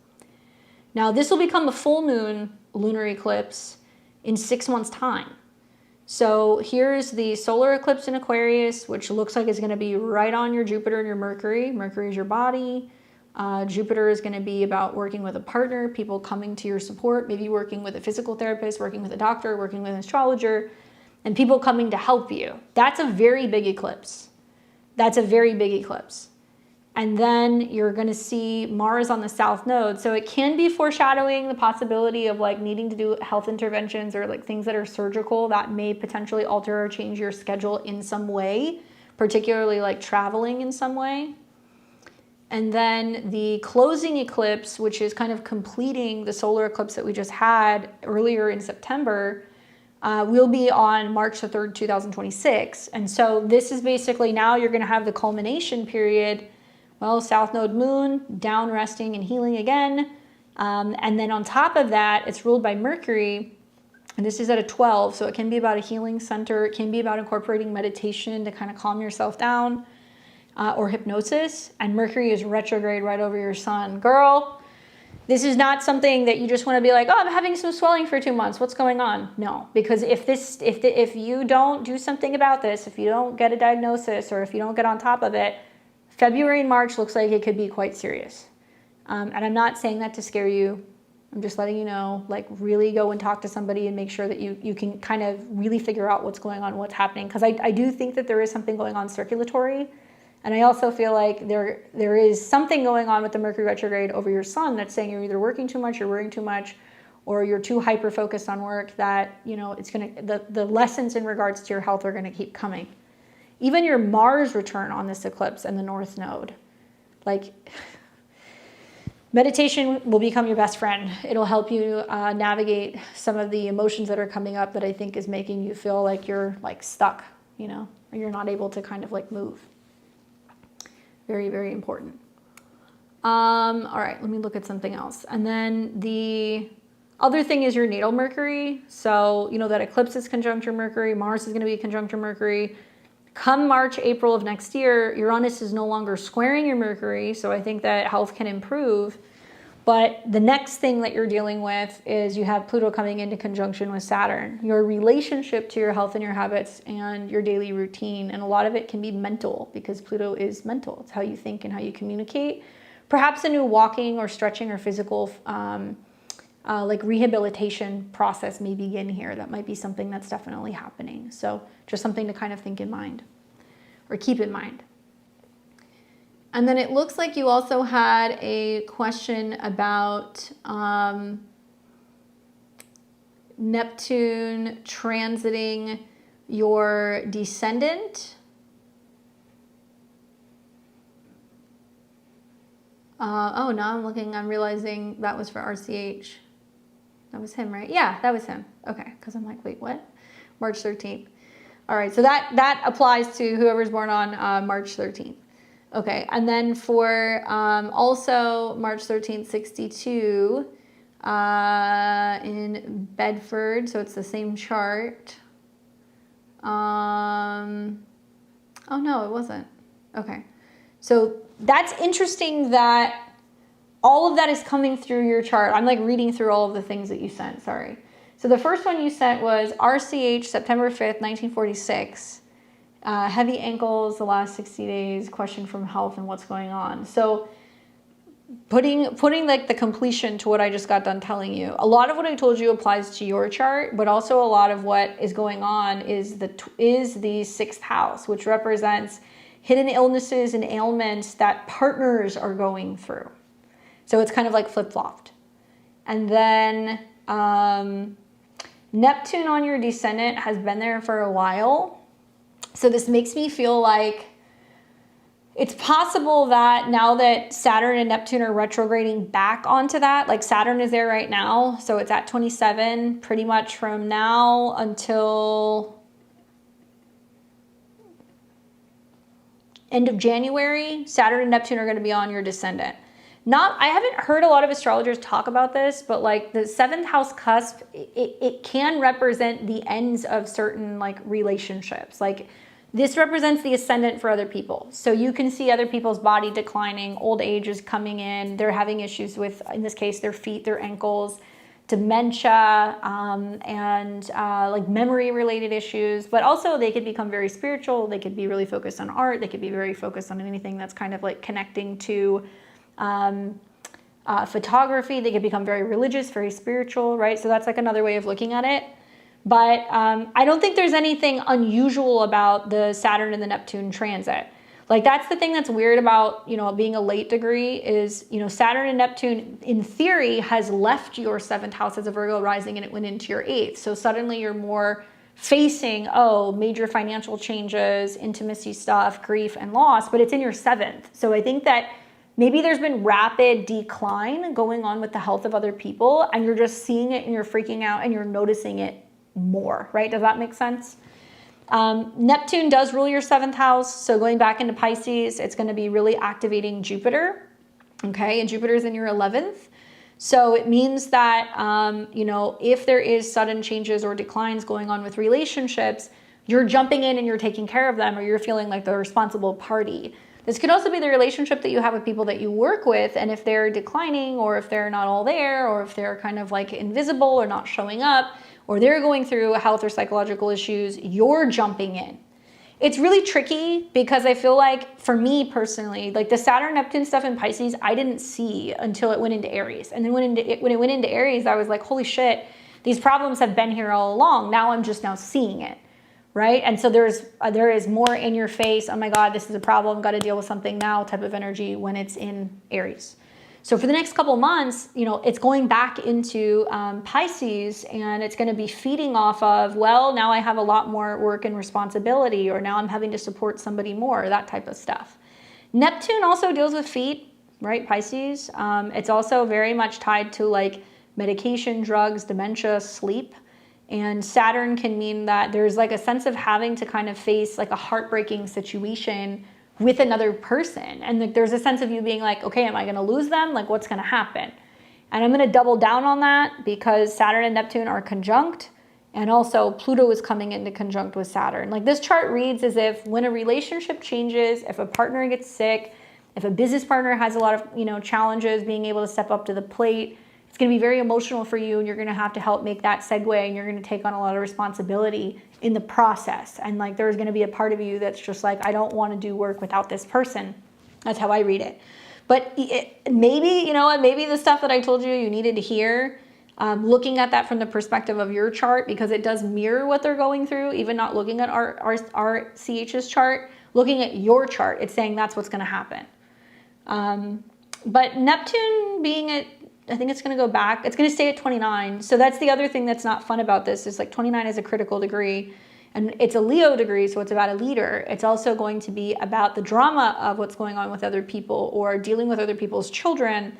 Now, this will become a full moon lunar eclipse in 6 months' time. So here's the solar eclipse in Aquarius, which looks like it's going to be right on your Jupiter and your Mercury. Mercury is your body. Jupiter is going to be about working with a partner, people coming to your support, maybe working with a physical therapist, working with a doctor, working with an astrologer, and people coming to help you. That's a very big eclipse. That's a very big eclipse. And then you're going to see Mars on the South Node. So it can be foreshadowing the possibility of like needing to do health interventions or like things that are surgical that may potentially alter or change your schedule in some way, particularly like traveling in some way. And then the closing eclipse, which is kind of completing the solar eclipse that we just had earlier in September, will be on March the 3rd, 2026. And so this is basically now you're going to have the culmination period. Well, South Node moon, down resting and healing again. And then on top of that, it's ruled by Mercury. And this is at a 12. So it can be about a healing center. It can be about incorporating meditation to kind of calm yourself down or hypnosis. And Mercury is retrograde right over your sun. Girl, this is not something that you just want to be like, oh, I'm having some swelling for 2 months. What's going on? No, because if you don't do something about this, if you don't get a diagnosis or if you don't get on top of it, February and March looks like it could be quite serious. And I'm not saying that to scare you. I'm just letting you know, like really go and talk to somebody and make sure that you can kind of really figure out what's going on, what's happening. Because I do think that there is something going on circulatory. And I also feel like there is something going on with the Mercury retrograde over your sun that's saying you're either working too much, you're worrying too much, or you're too hyper focused on work that, you know, it's going to, the lessons in regards to your health are going to keep coming. Even your Mars return on this eclipse and the North Node, like meditation will become your best friend. It'll help you navigate some of the emotions that are coming up that I think is making you feel like you're like stuck, you know, or you're not able to kind of like move. Very, very important. All right, let me look at something else. And then the other thing is your natal Mercury. So, you know, that eclipse is conjunct your Mercury. Mars is going to be conjunct your Mercury. Come March, April of next year, Uranus is no longer squaring your Mercury. So I think that health can improve. But the next thing that you're dealing with is you have Pluto coming into conjunction with Saturn. Your relationship to your health and your habits and your daily routine. And a lot of it can be mental because Pluto is mental. It's how you think and how you communicate. Perhaps a new walking or stretching or physical like rehabilitation process may begin here. That might be something that's definitely happening. So just something to kind of think in mind or keep in mind. And then it looks like you also had a question about Neptune transiting your descendant. Oh, now I'm looking, I'm realizing that was for RCH. That was him, right? Yeah, that was him. Okay, because I'm like, wait, what? March 13th. All right, so that applies to whoever's born on March 13th. Okay, and then for also March 13th, 62 in Bedford, so it's the same chart. Oh no, it wasn't. Okay. So that's interesting that all of that is coming through your chart. I'm like reading through all of the things that you sent, sorry. So the first one you sent was RCH, September 5th, 1946. Heavy ankles the last 60 days, question from health and what's going on. So putting like the completion to what I just got done telling you. A lot of what I told you applies to your chart, but also a lot of what is going on is the sixth house, which represents hidden illnesses and ailments that partners are going through. So it's kind of like flip-flopped. And then Neptune on your descendant has been there for a while. So this makes me feel like it's possible that now that Saturn and Neptune are retrograding back onto that, like Saturn is there right now, so it's at 27 pretty much from now until end of January. Saturn and Neptune are going to be on your descendant. I haven't heard a lot of astrologers talk about this, but like the seventh house cusp, it can represent the ends of certain like relationships. Like this represents the ascendant for other people. So you can see other people's body declining, old age is coming in, they're having issues with, in this case, their feet, their ankles, dementia, and like memory related issues, but also they could become very spiritual. They could be really focused on art. They could be very focused on anything that's kind of like connecting to photography. They could become very religious, very spiritual, right? So that's like another way of looking at it. But I don't think there's anything unusual about the Saturn and the Neptune transit. Like that's the thing that's weird about, you know, being a late degree is, you know, Saturn and Neptune in theory has left your seventh house as a Virgo rising and it went into your eighth. So suddenly you're more facing, major financial changes, intimacy stuff, grief and loss, but it's in your seventh. So I think that maybe there's been rapid decline going on with the health of other people and you're just seeing it and you're freaking out and you're noticing it more, right? Does that make sense? Neptune does rule your seventh house. So going back into Pisces, it's going to be really activating Jupiter. Okay. And Jupiter is in your 11th. So it means that, you know, if there is sudden changes or declines going on with relationships, you're jumping in and you're taking care of them, or you're feeling like the responsible party. This could also be the relationship that you have with people that you work with. And if they're declining, or if they're not all there, or if they're kind of like invisible or not showing up, or they're going through health or psychological issues, you're jumping in. It's really tricky because I feel like for me personally, like the Saturn Neptune stuff in Pisces, I didn't see until it went into Aries. And then when it went into Aries, I was like, holy shit, these problems have been here all along. Now I'm just now seeing it, right? And so there is more in your face, oh my God, this is a problem, got to deal with something now type of energy when it's in Aries. So for the next couple months, you know, it's going back into Pisces, and it's going to be feeding off of, well, now I have a lot more work and responsibility, or now I'm having to support somebody more, that type of stuff. Neptune also deals with feet, right? Pisces. It's also very much tied to like medication, drugs, dementia, sleep. And Saturn can mean that there's like a sense of having to kind of face like a heartbreaking situation with another person. And like, there's a sense of you being like, okay, am I going to lose them? Like what's going to happen? And I'm going to double down on that because Saturn and Neptune are conjunct. And also Pluto is coming into conjunct with Saturn. Like this chart reads as if when a relationship changes, if a partner gets sick, if a business partner has a lot of, you know, challenges being able to step up to the plate, it's going to be very emotional for you, and you're going to have to help make that segue, and you're going to take on a lot of responsibility in the process. And like there's going to be a part of you that's just like, I don't want to do work without this person. That's how I read it. But maybe, you know what, maybe the stuff that I told you you needed to hear, looking at that from the perspective of your chart, because it does mirror what they're going through, even not looking at our CH's chart, looking at your chart, it's saying that's what's going to happen. But Neptune being at, I think it's going to go back. It's going to stay at 29. So that's the other thing that's not fun about this is like 29 is a critical degree, and it's a Leo degree. So it's about a leader. It's also going to be about the drama of what's going on with other people or dealing with other people's children,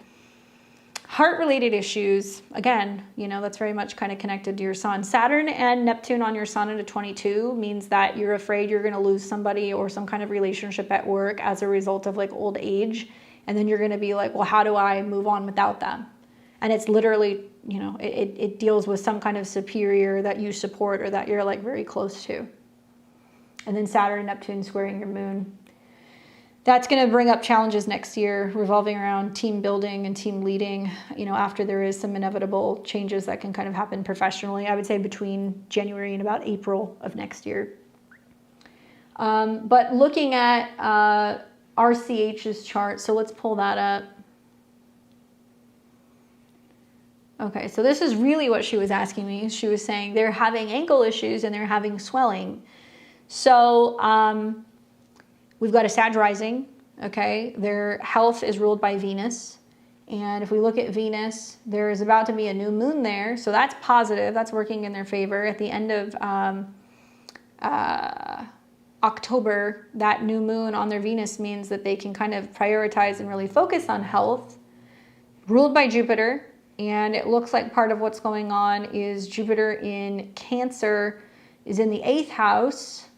heart related issues. Again, you know, that's very much kind of connected to your sun. Saturn and Neptune on your sun into 22 means that you're afraid you're going to lose somebody or some kind of relationship at work as a result of like old age. And then you're going to be like, well, how do I move on without them? And it's literally, you know, it deals with some kind of superior that you support or that you're like very close to. And then Saturn and Neptune squaring your moon. That's going to bring up challenges next year revolving around team building and team leading, you know, after there is some inevitable changes that can kind of happen professionally, I would say between January and about April of next year. But looking at RCH's chart, so let's pull that up. Okay, so this is really what she was asking me. She was saying they're having ankle issues and they're having swelling. So we've got a Sag rising, okay? Their health is ruled by Venus. And if we look at Venus, there is about to be a new moon there. So that's positive. That's working in their favor. At the end of October, that new moon on their Venus means that they can kind of prioritize and really focus on health. Ruled by Jupiter. And it looks like part of what's going on is Jupiter in Cancer is in the 8th house.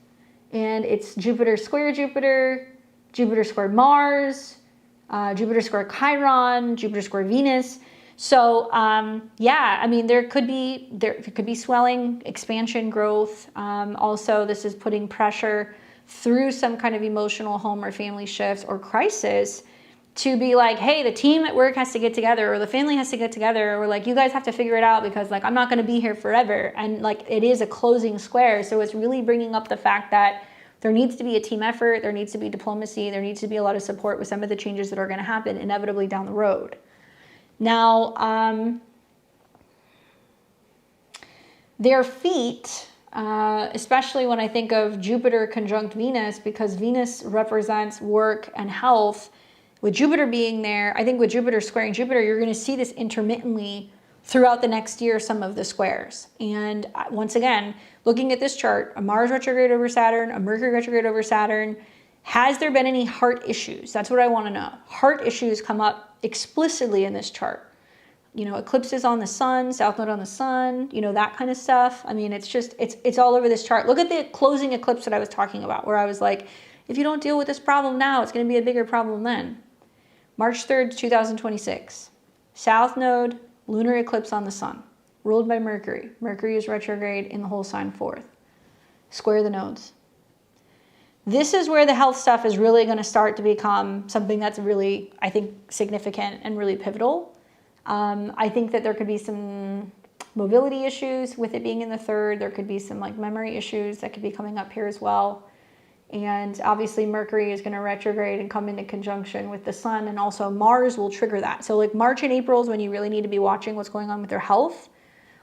And it's Jupiter square Jupiter, Jupiter square Mars, Jupiter square Chiron, Jupiter square Venus. So yeah, I mean, there could be swelling, expansion, growth. Also, this is putting pressure through some kind of emotional home or family shifts or crisis to be like, hey, the team at work has to get together, or the family has to get together, or like, you guys have to figure it out because like, I'm not going to be here forever. And like, it is a closing square. So it's really bringing up the fact that there needs to be a team effort. There needs to be diplomacy. There needs to be a lot of support with some of the changes that are going to happen inevitably down the road. Now, their feet, especially when I think of Jupiter conjunct Venus, because Venus represents work and health. With Jupiter being there, I think with Jupiter squaring Jupiter, you're going to see this intermittently throughout the next year, some of the squares. And once again, looking at this chart, a Mars retrograde over Saturn, a Mercury retrograde over Saturn, has there been any heart issues? That's what I want to know. Heart issues come up explicitly in this chart. You know, eclipses on the sun, south node on the sun, you know, that kind of stuff. I mean, it's just, it's all over this chart. Look at the closing eclipse that I was talking about, where I was like, if you don't deal with this problem now, it's going to be a bigger problem then. March 3rd, 2026. South node, lunar eclipse on the sun, ruled by Mercury. Mercury is retrograde in the whole sign 4th. Square the nodes. This is where the health stuff is really going to start to become something that's really, I think, significant and really pivotal. I think that there could be some mobility issues with it being in the 3rd. There could be some like memory issues that could be coming up here as well. And obviously Mercury is going to retrograde and come into conjunction with the sun, and also Mars will trigger that. So like March and April is when you really need to be watching what's going on with their health.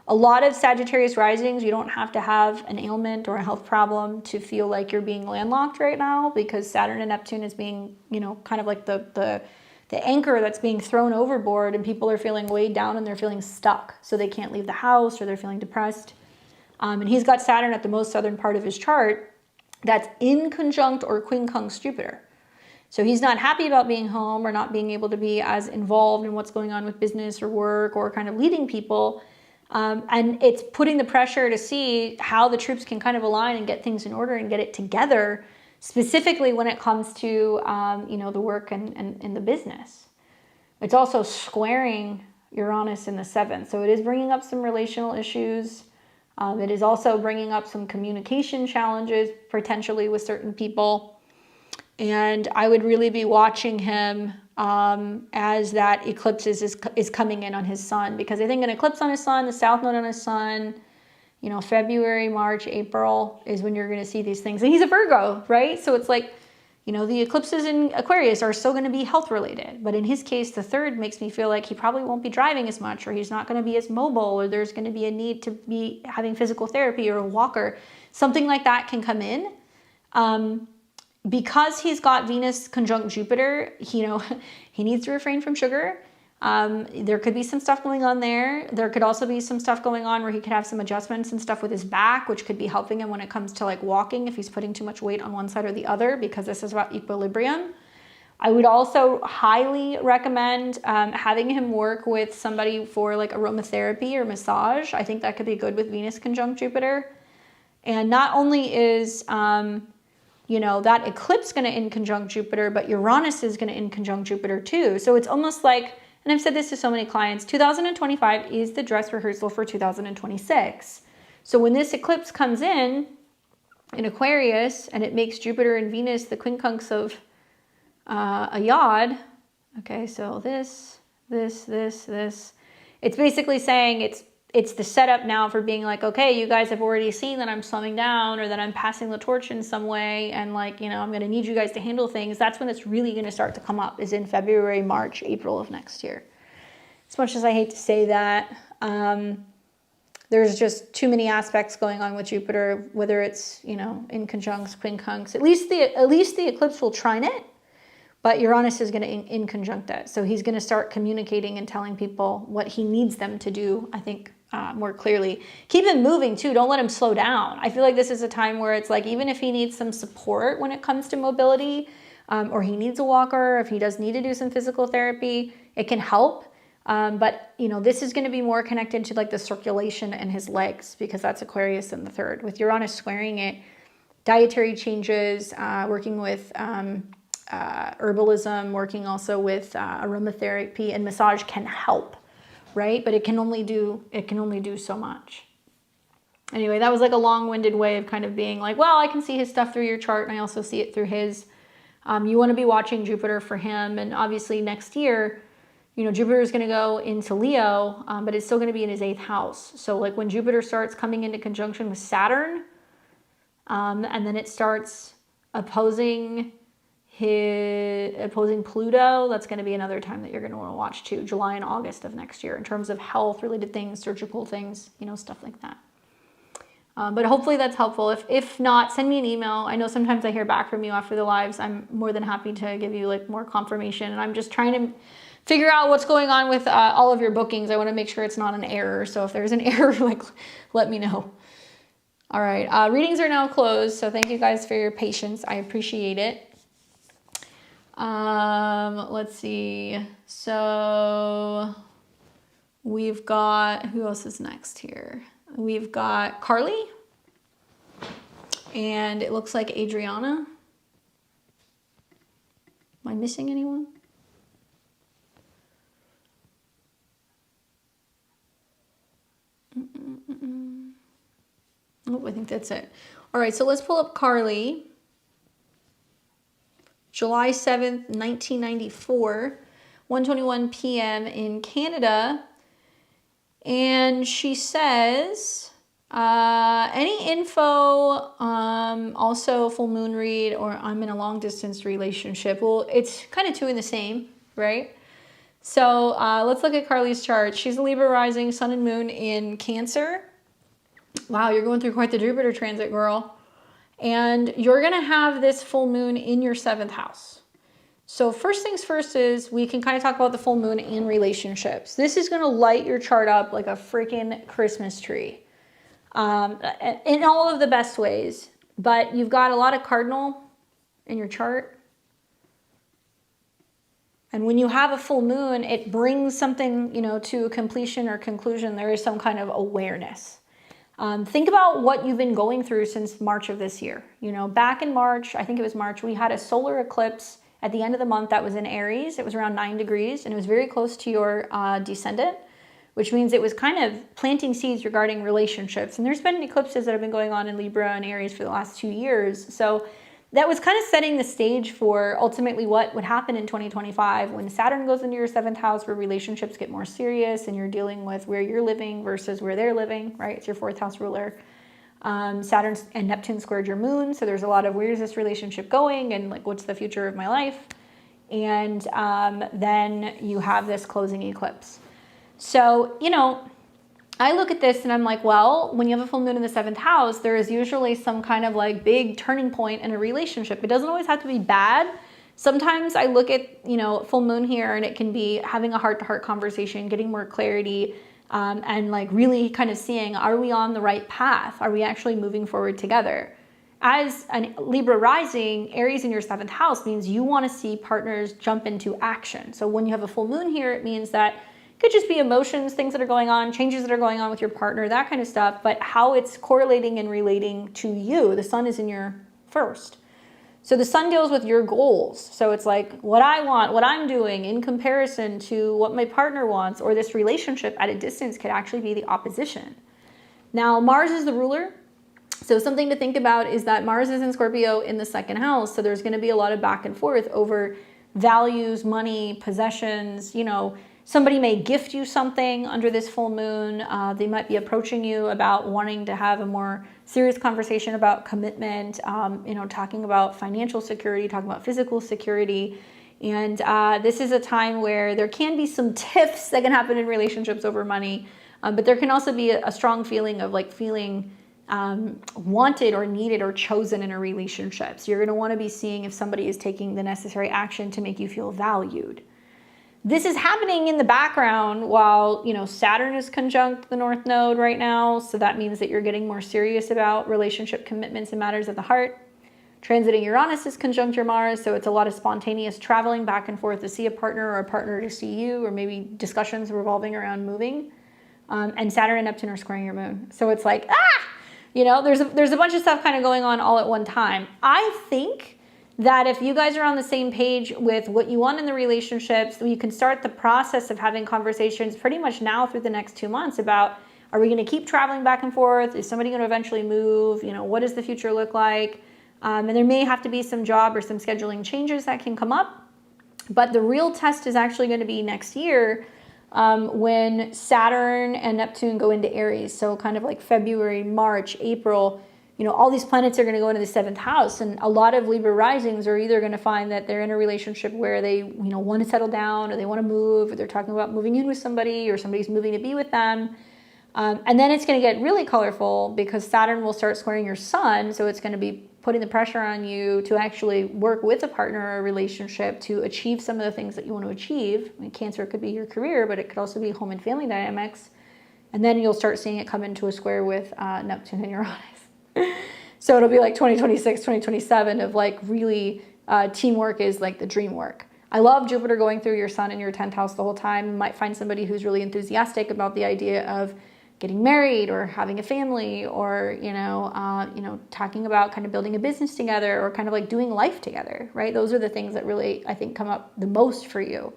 A lot of Sagittarius risings, you don't have to have an ailment or a health problem to feel like you're being landlocked right now, because Saturn and Neptune is being, you know, kind of like the anchor that's being thrown overboard, and people are feeling weighed down and they're feeling stuck. So they can't leave the house or they're feeling depressed. And he's got Saturn at the most southern part of his chart. That's in conjunct or quincunx Jupiter. So he's not happy about being home or not being able to be as involved in what's going on with business or work or kind of leading people. And it's putting the pressure to see how the troops can kind of align and get things in order and get it together, specifically when it comes to, you know, the work and the business. It's also squaring Uranus in the 7th. So it is bringing up some relational issues. It is also bringing up some communication challenges, potentially with certain people. And I would really be watching him as that eclipse is coming in on his sun. Because I think an eclipse on his sun, the south node on his sun, you know, February, March, April is when you're going to see these things. And he's a Virgo, right? So it's like, you know, the eclipses in Aquarius are still going to be health related. But in his case, the 3rd makes me feel like he probably won't be driving as much, or he's not going to be as mobile, or there's going to be a need to be having physical therapy or a walker. Something like that can come in. Because he's got Venus conjunct Jupiter, you know, he needs to refrain from sugar. There could be some stuff going on there. There could also be some stuff going on where he could have some adjustments and stuff with his back, which could be helping him when it comes to like walking, if he's putting too much weight on one side or the other, because this is about equilibrium. I would also highly recommend having him work with somebody for like aromatherapy or massage. I think that could be good with Venus conjunct Jupiter. And not only is, you know, that eclipse going to in conjunct Jupiter, but Uranus is going to in conjunct Jupiter too. So it's almost like, and I've said this to so many clients, 2025 is the dress rehearsal for 2026. So when this eclipse comes in Aquarius, and it makes Jupiter and Venus the quincunx of a yod. Okay, so this. It's basically saying it's the setup now for being like, okay, you guys have already seen that I'm slowing down or that I'm passing the torch in some way, and like, you know, I'm going to need you guys to handle things. That's when it's really going to start to come up, is in February, March, April of next year. As much as I hate to say that, there's just too many aspects going on with Jupiter, whether it's, you know, in conjuncts, quincunx. At least the eclipse will trine it, but Uranus is going to in conjunct it. So he's going to start communicating and telling people what he needs them to do, I think, more clearly. Keep him moving too. Don't let him slow down. I feel like this is a time where it's like, even if he needs some support when it comes to mobility, or he needs a walker, if he does need to do some physical therapy, it can help. But, you know, this is going to be more connected to like the circulation and his legs, because that's Aquarius in the third. With Uranus squaring it, dietary changes, working with herbalism, working also with aromatherapy and massage can help, right? But it can only do so much. Anyway, that was like a long-winded way of kind of being like, well, I can see his stuff through your chart, and I also see it through his. You want to be watching Jupiter for him, and obviously next year, you know, Jupiter is going to go into Leo, but it's still going to be in his 8th house. So like when Jupiter starts coming into conjunction with Saturn, and then it starts opposing Pluto, that's going to be another time that you're going to want to watch too, July and August of next year, in terms of health related things, surgical things, you know, stuff like that. But hopefully that's helpful. If not, send me an email. I know sometimes I hear back from you after the lives. I'm more than happy to give you like more confirmation, and I'm just trying to figure out what's going on with all of your bookings. I want to make sure it's not an error. So if there's an error, like, let me know. All right. Readings are now closed. So thank you guys for your patience. I appreciate it. Let's see. So we've got, who else is next here? We've got Carly, and it looks like Adriana. Am I missing anyone? Oh, I think that's it. All right, so let's pull up Carly. July 7th, 1994, 1:21 p.m. in Canada. And she says, any info, also full moon read, or I'm in a long distance relationship. Well, it's kind of two in the same, right? So let's look at Carly's chart. She's a Libra rising, sun and moon in Cancer. Wow, you're going through quite the Jupiter transit, girl. And you're going to have this full moon in your 7th house. So first things first is we can kind of talk about the full moon in relationships. This is going to light your chart up like a freaking Christmas tree, in all of the best ways. But you've got a lot of cardinal in your chart. And when you have a full moon, it brings something, you know, to a completion or conclusion. There is some kind of awareness. Think about what you've been going through since March of this year. You know, back in March, I think it was March, we had a solar eclipse at the end of the month that was in Aries. It was around 9 degrees, and it was very close to your descendant, which means it was kind of planting seeds regarding relationships. And there's been eclipses that have been going on in Libra and Aries for the last 2 years. So that was kind of setting the stage for ultimately what would happen in 2025 when Saturn goes into your 7th house, where relationships get more serious and you're dealing with where you're living versus where they're living, right? It's your 4th house ruler. Saturn and Neptune squared your moon. So there's a lot of where is this relationship going and like what's the future of my life? And then you have this closing eclipse. So, you know, I look at this and I'm like, well, when you have a full moon in the 7th house, there is usually some kind of like big turning point in a relationship. It doesn't always have to be bad. Sometimes I look at, you know, full moon here and it can be having a heart-to-heart conversation, getting more clarity, and like really kind of seeing, are we on the right path? Are we actually moving forward together? As a Libra rising, Aries in your 7th house means you want to see partners jump into action. So when you have a full moon here, it means that it could just be emotions, things that are going on, changes that are going on with your partner, that kind of stuff, but how it's correlating and relating to you. The sun is in your 1st. So the sun deals with your goals. So it's like what I want, what I'm doing in comparison to what my partner wants, or this relationship at a distance could actually be the opposition. Now, Mars is the ruler. So something to think about is that Mars is in Scorpio in the 2nd house. So there's going to be a lot of back and forth over values, money, possessions. You know, somebody may gift you something under this full moon. They might be approaching you about wanting to have a more serious conversation about commitment, you know, talking about financial security, talking about physical security. And this is a time where there can be some tiffs that can happen in relationships over money, but there can also be a strong feeling of like feeling wanted or needed or chosen in a relationship. So you're going to want to be seeing if somebody is taking the necessary action to make you feel valued. This is happening in the background while, you know, Saturn is conjunct the North Node right now. So that means that you're getting more serious about relationship commitments and matters of the heart. Transiting Uranus is conjunct your Mars, so it's a lot of spontaneous traveling back and forth to see a partner or a partner to see you, or maybe discussions revolving around moving. And Saturn and Neptune are squaring your moon. So it's like, you know, there's a bunch of stuff kind of going on all at one time. I think that if you guys are on the same page with what you want in the relationships, you can start the process of having conversations pretty much now through the next 2 months about, are we going to keep traveling back and forth? Is somebody going to eventually move? You know, what does the future look like? And there may have to be some job or some scheduling changes that can come up. But the real test is actually going to be next year when Saturn and Neptune go into Aries. So kind of like February, March, April, you know, all these planets are going to go into the 7th house. And a lot of Libra risings are either going to find that they're in a relationship where they, you know, want to settle down, or they want to move, or they're talking about moving in with somebody, or somebody's moving to be with them. And then it's going to get really colorful because Saturn will start squaring your sun. So it's going to be putting the pressure on you to actually work with a partner or a relationship to achieve some of the things that you want to achieve. I mean, Cancer could be your career, but it could also be home and family dynamics. And then you'll start seeing it come into a square with Neptune and Uranus. So it'll be like 2026, 2027 of like really teamwork is like the dream work. I love Jupiter going through your sun in your 10th house the whole time. You might find somebody who's really enthusiastic about the idea of getting married or having a family, or, you know, talking about kind of building a business together, or kind of like doing life together, right? Those are the things that really, I think, come up the most for you.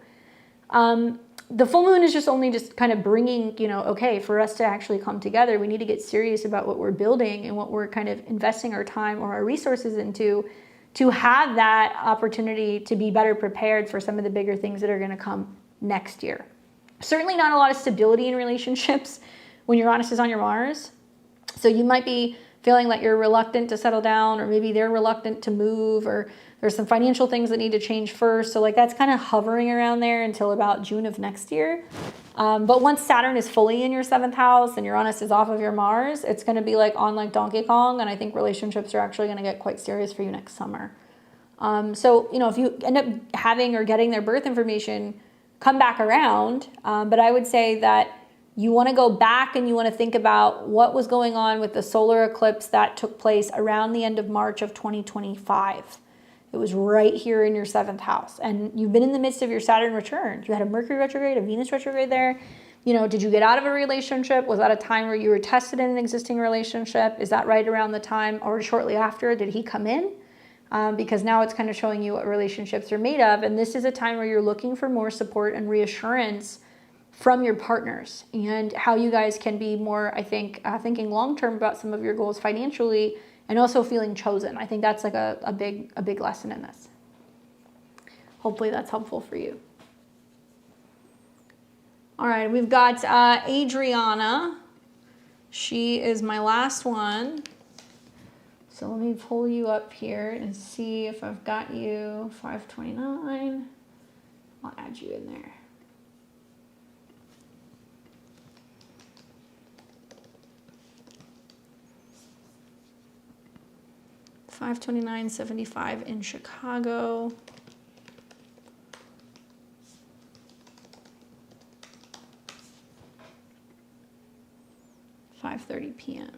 The full moon is just kind of bringing, you know, okay, for us to actually come together, we need to get serious about what we're building and what we're kind of investing our time or our resources into, to have that opportunity to be better prepared for some of the bigger things that are going to come next year. Certainly not a lot of stability in relationships when Uranus is on your Mars. So you might be feeling like you're reluctant to settle down, or maybe they're reluctant to move, or there's some financial things that need to change first. So like that's kind of hovering around there until about June of next year. But once Saturn is fully in your 7th house and Uranus is off of your Mars, it's going to be like on like Donkey Kong. And I think relationships are actually going to get quite serious for you next summer. So, you know, if you end up having or getting their birth information, come back around. But I would say that you want to go back and you want to think about what was going on with the solar eclipse that took place around the end of March of 2025. It was right here in your 7th house. And you've been in the midst of your Saturn return. You had a Mercury retrograde, a Venus retrograde there. You know, did you get out of a relationship? Was that a time where you were tested in an existing relationship? Is that right around the time or shortly after? Did he come in? Because now it's kind of showing you what relationships are made of. And this is a time where you're looking for more support and reassurance from your partners, and how you guys can be more, I think, thinking long-term about some of your goals financially, and also feeling chosen. I think that's like a big lesson in this. Hopefully that's helpful for you. All right, we've got Adriana. She is my last one. So let me pull you up here and see if I've got you. 529. I'll add you in there. $529.75 in Chicago. $5:30 p.m.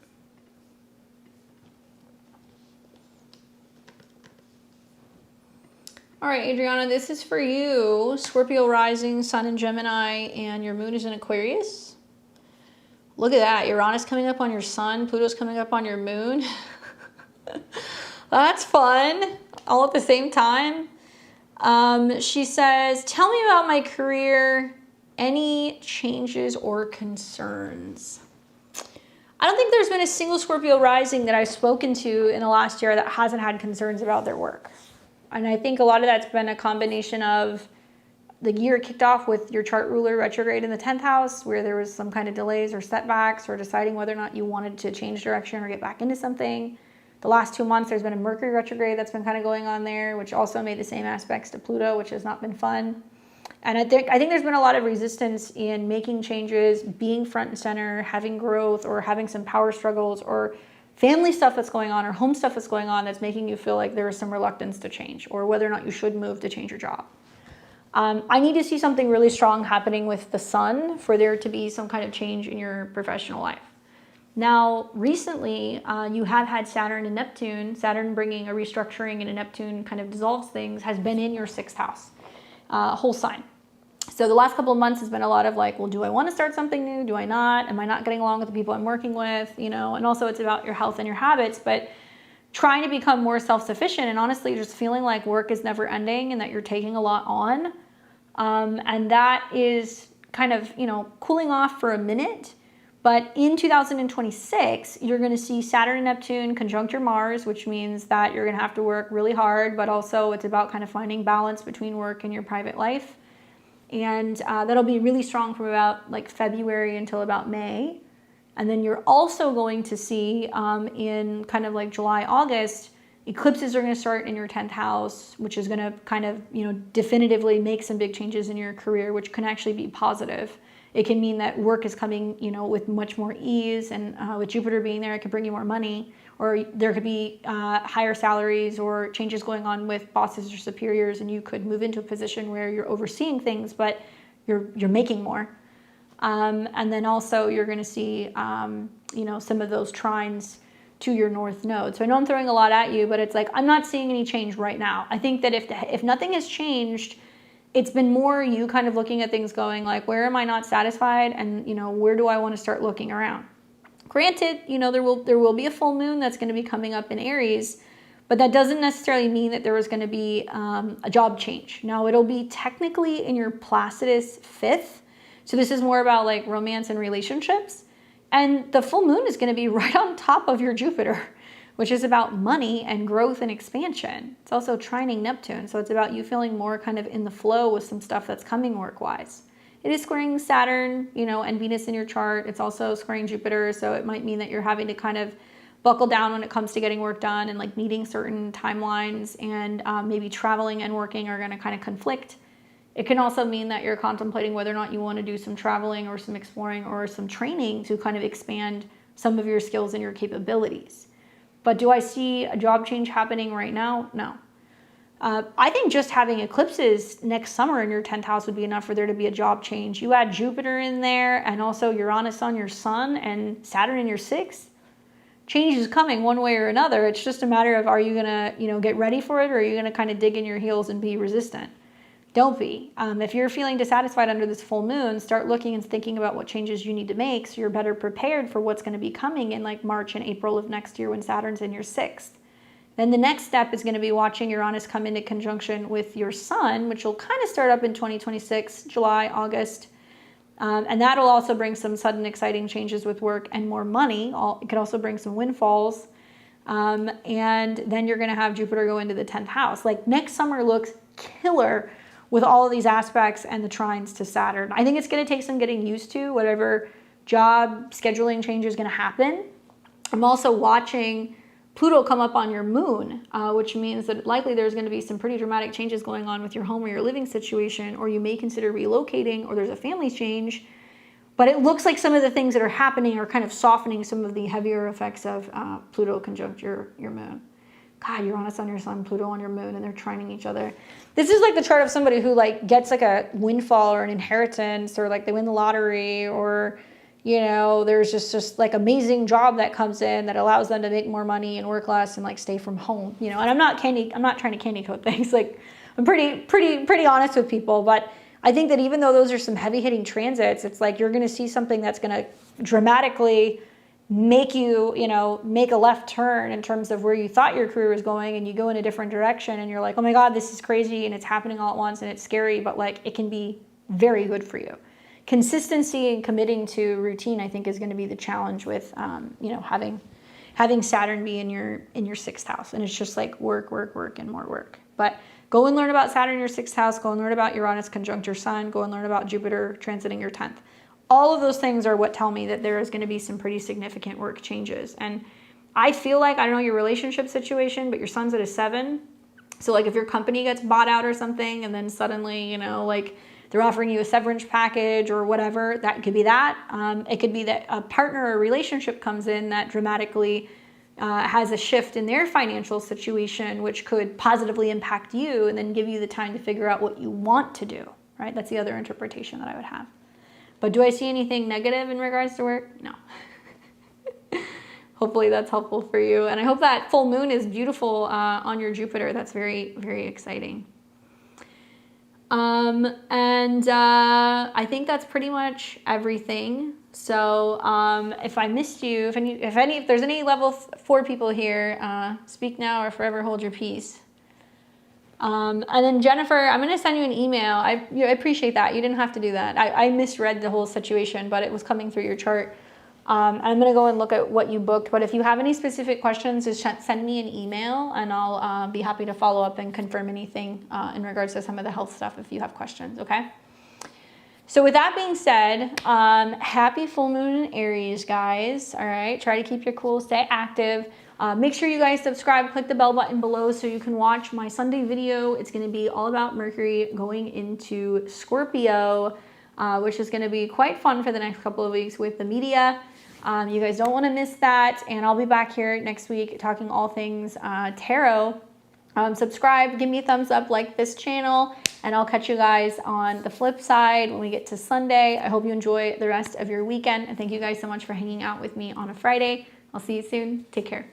All right, Adriana, this is for you. Scorpio rising, sun in Gemini, and your moon is in Aquarius. Look at that. Uranus coming up on your sun. Pluto's coming up on your moon. That's fun. All at the same time. She says, tell me about my career. Any changes or concerns? I don't think there's been a single Scorpio rising that I've spoken to in the last year that hasn't had concerns about their work. And I think a lot of that's been a combination of the year kicked off with your chart ruler retrograde in the 10th house, where there was some kind of delays or setbacks or deciding whether or not you wanted to change direction or get back into something. The last 2 months, there's been a Mercury retrograde that's been kind of going on there, which also made the same aspects to Pluto, which has not been fun. And I think there's been a lot of resistance in making changes, being front and center, having growth, or having some power struggles, or family stuff that's going on, or home stuff that's going on that's making you feel like there is some reluctance to change, or whether or not you should move to change your job. I need to see something really strong happening with the sun for there to be some kind of change in your professional life. Now, recently, you have had Saturn and Neptune. Saturn bringing a restructuring, and a Neptune kind of dissolves things, has been in your 6th house, whole sign. So the last couple of months has been a lot of like, well, do I want to start something new? Do I not? Am I not getting along with the people I'm working with? And also it's about your health and your habits, but trying to become more self-sufficient, and honestly just feeling like work is never ending and that you're taking a lot on. And that is kind of, cooling off for a minute. But in 2026, you're going to see Saturn and Neptune conjunct your Mars, which means that you're going to have to work really hard, but also it's about kind of finding balance between work and your private life. And that'll be really strong from about like February until about May. And then you're also going to see in kind of like July, August, eclipses are going to start in your 10th house, which is going to kind of, definitively make some big changes in your career, which can actually be positive. It can mean that work is coming, with much more ease, and with Jupiter being there, it could bring you more money, or there could be higher salaries or changes going on with bosses or superiors, and you could move into a position where you're overseeing things, but you're making more. And then also you're going to see, some of those trines to your north node. So I know I'm throwing a lot at you, but it's like, I'm not seeing any change right now. I think that if nothing has changed, it's been more you kind of looking at things going like, where am I not satisfied? And, where do I want to start looking around? Granted, there will be a full moon that's going to be coming up in Aries, but that doesn't necessarily mean that there was going to be a job change. Now, it'll be technically in your Placidus 5th. So this is more about like romance and relationships. And the full moon is going to be right on top of your Jupiter, which is about money and growth and expansion. It's also trining Neptune, so it's about you feeling more kind of in the flow with some stuff that's coming work-wise. It is squaring Saturn, and Venus in your chart. It's also squaring Jupiter, so it might mean that you're having to kind of buckle down when it comes to getting work done, and like meeting certain timelines, and maybe traveling and working are going to kind of conflict. It can also mean that you're contemplating whether or not you want to do some traveling or some exploring or some training to kind of expand some of your skills and your capabilities. But do I see a job change happening right now? No. I think just having eclipses next summer in your 10th house would be enough for there to be a job change. You add Jupiter in there, and also Uranus on your sun and Saturn in your 6th. Change is coming one way or another. It's just a matter of, are you going to, get ready for it, or are you going to kind of dig in your heels and be resistant? Don't be. If you're feeling dissatisfied under this full moon, start looking and thinking about what changes you need to make so you're better prepared for what's going to be coming in like March and April of next year when Saturn's in your 6th. Then the next step is going to be watching Uranus come into conjunction with your sun, which will kind of start up in 2026, July, August. And that'll also bring some sudden exciting changes with work and more money. It could also bring some windfalls. And then you're going to have Jupiter go into the 10th house. Like next summer looks killer with all of these aspects and the trines to Saturn. I think it's going to take some getting used to, whatever job scheduling change is going to happen. I'm also watching Pluto come up on your moon, which means that likely there's going to be some pretty dramatic changes going on with your home or your living situation, or you may consider relocating, or there's a family change. But it looks like some of the things that are happening are kind of softening some of the heavier effects of Pluto conjunct your moon. God, Uranus on your sun, Pluto on your moon, and they're trining each other. This is like the chart of somebody who like gets like a windfall or an inheritance, or like they win the lottery, or there's just like amazing job that comes in that allows them to make more money and work less and like stay from home. And I'm not trying to candy coat things. Like I'm pretty honest with people, but I think that even though those are some heavy hitting transits, it's like you're going to see something that's going to dramatically make you, make a left turn in terms of where you thought your career was going, and you go in a different direction and you're like, oh my God, this is crazy and it's happening all at once and it's scary, but like it can be very good for you. Consistency and committing to routine, I think, is going to be the challenge with, having having Saturn be in your sixth house. And it's just like work, work, work, and more work. But go and learn about Saturn in your sixth house. Go and learn about Uranus conjunct your sun. Go and learn about Jupiter transiting your 10th. All of those things are what tell me that there is going to be some pretty significant work changes. And I feel like, I don't know your relationship situation, but your sun's at a 7. So like if your company gets bought out or something and then suddenly, you know, like they're offering you a severance package or whatever, that could be that. It could be that a partner or relationship comes in that dramatically has a shift in their financial situation, which could positively impact you and then give you the time to figure out what you want to do, right? That's the other interpretation that I would have. But do I see anything negative in regards to work? No. Hopefully that's helpful for you. And I hope that full moon is beautiful on your Jupiter. That's very, very exciting. I think that's pretty much everything. So if I missed you, if there's any level 4 people here, speak now or forever hold your peace. And then Jennifer, I'm going to send you an email. I appreciate that. You didn't have to do that. I misread the whole situation, but it was coming through your chart. I'm going to go and look at what you booked. But if you have any specific questions, just send me an email and I'll be happy to follow up and confirm anything in regards to some of the health stuff if you have questions, okay? So with that being said, happy full moon in Aries, guys. All right, try to keep your cool, stay active. Make sure you guys subscribe, click the bell button below so you can watch my Sunday video. It's going to be all about Mercury going into Scorpio, which is going to be quite fun for the next couple of weeks with the media. You guys don't want to miss that. And I'll be back here next week talking all things tarot. Subscribe, give me a thumbs up, like this channel, and I'll catch you guys on the flip side when we get to Sunday. I hope you enjoy the rest of your weekend, and thank you guys so much for hanging out with me on a Friday. I'll see you soon. Take care.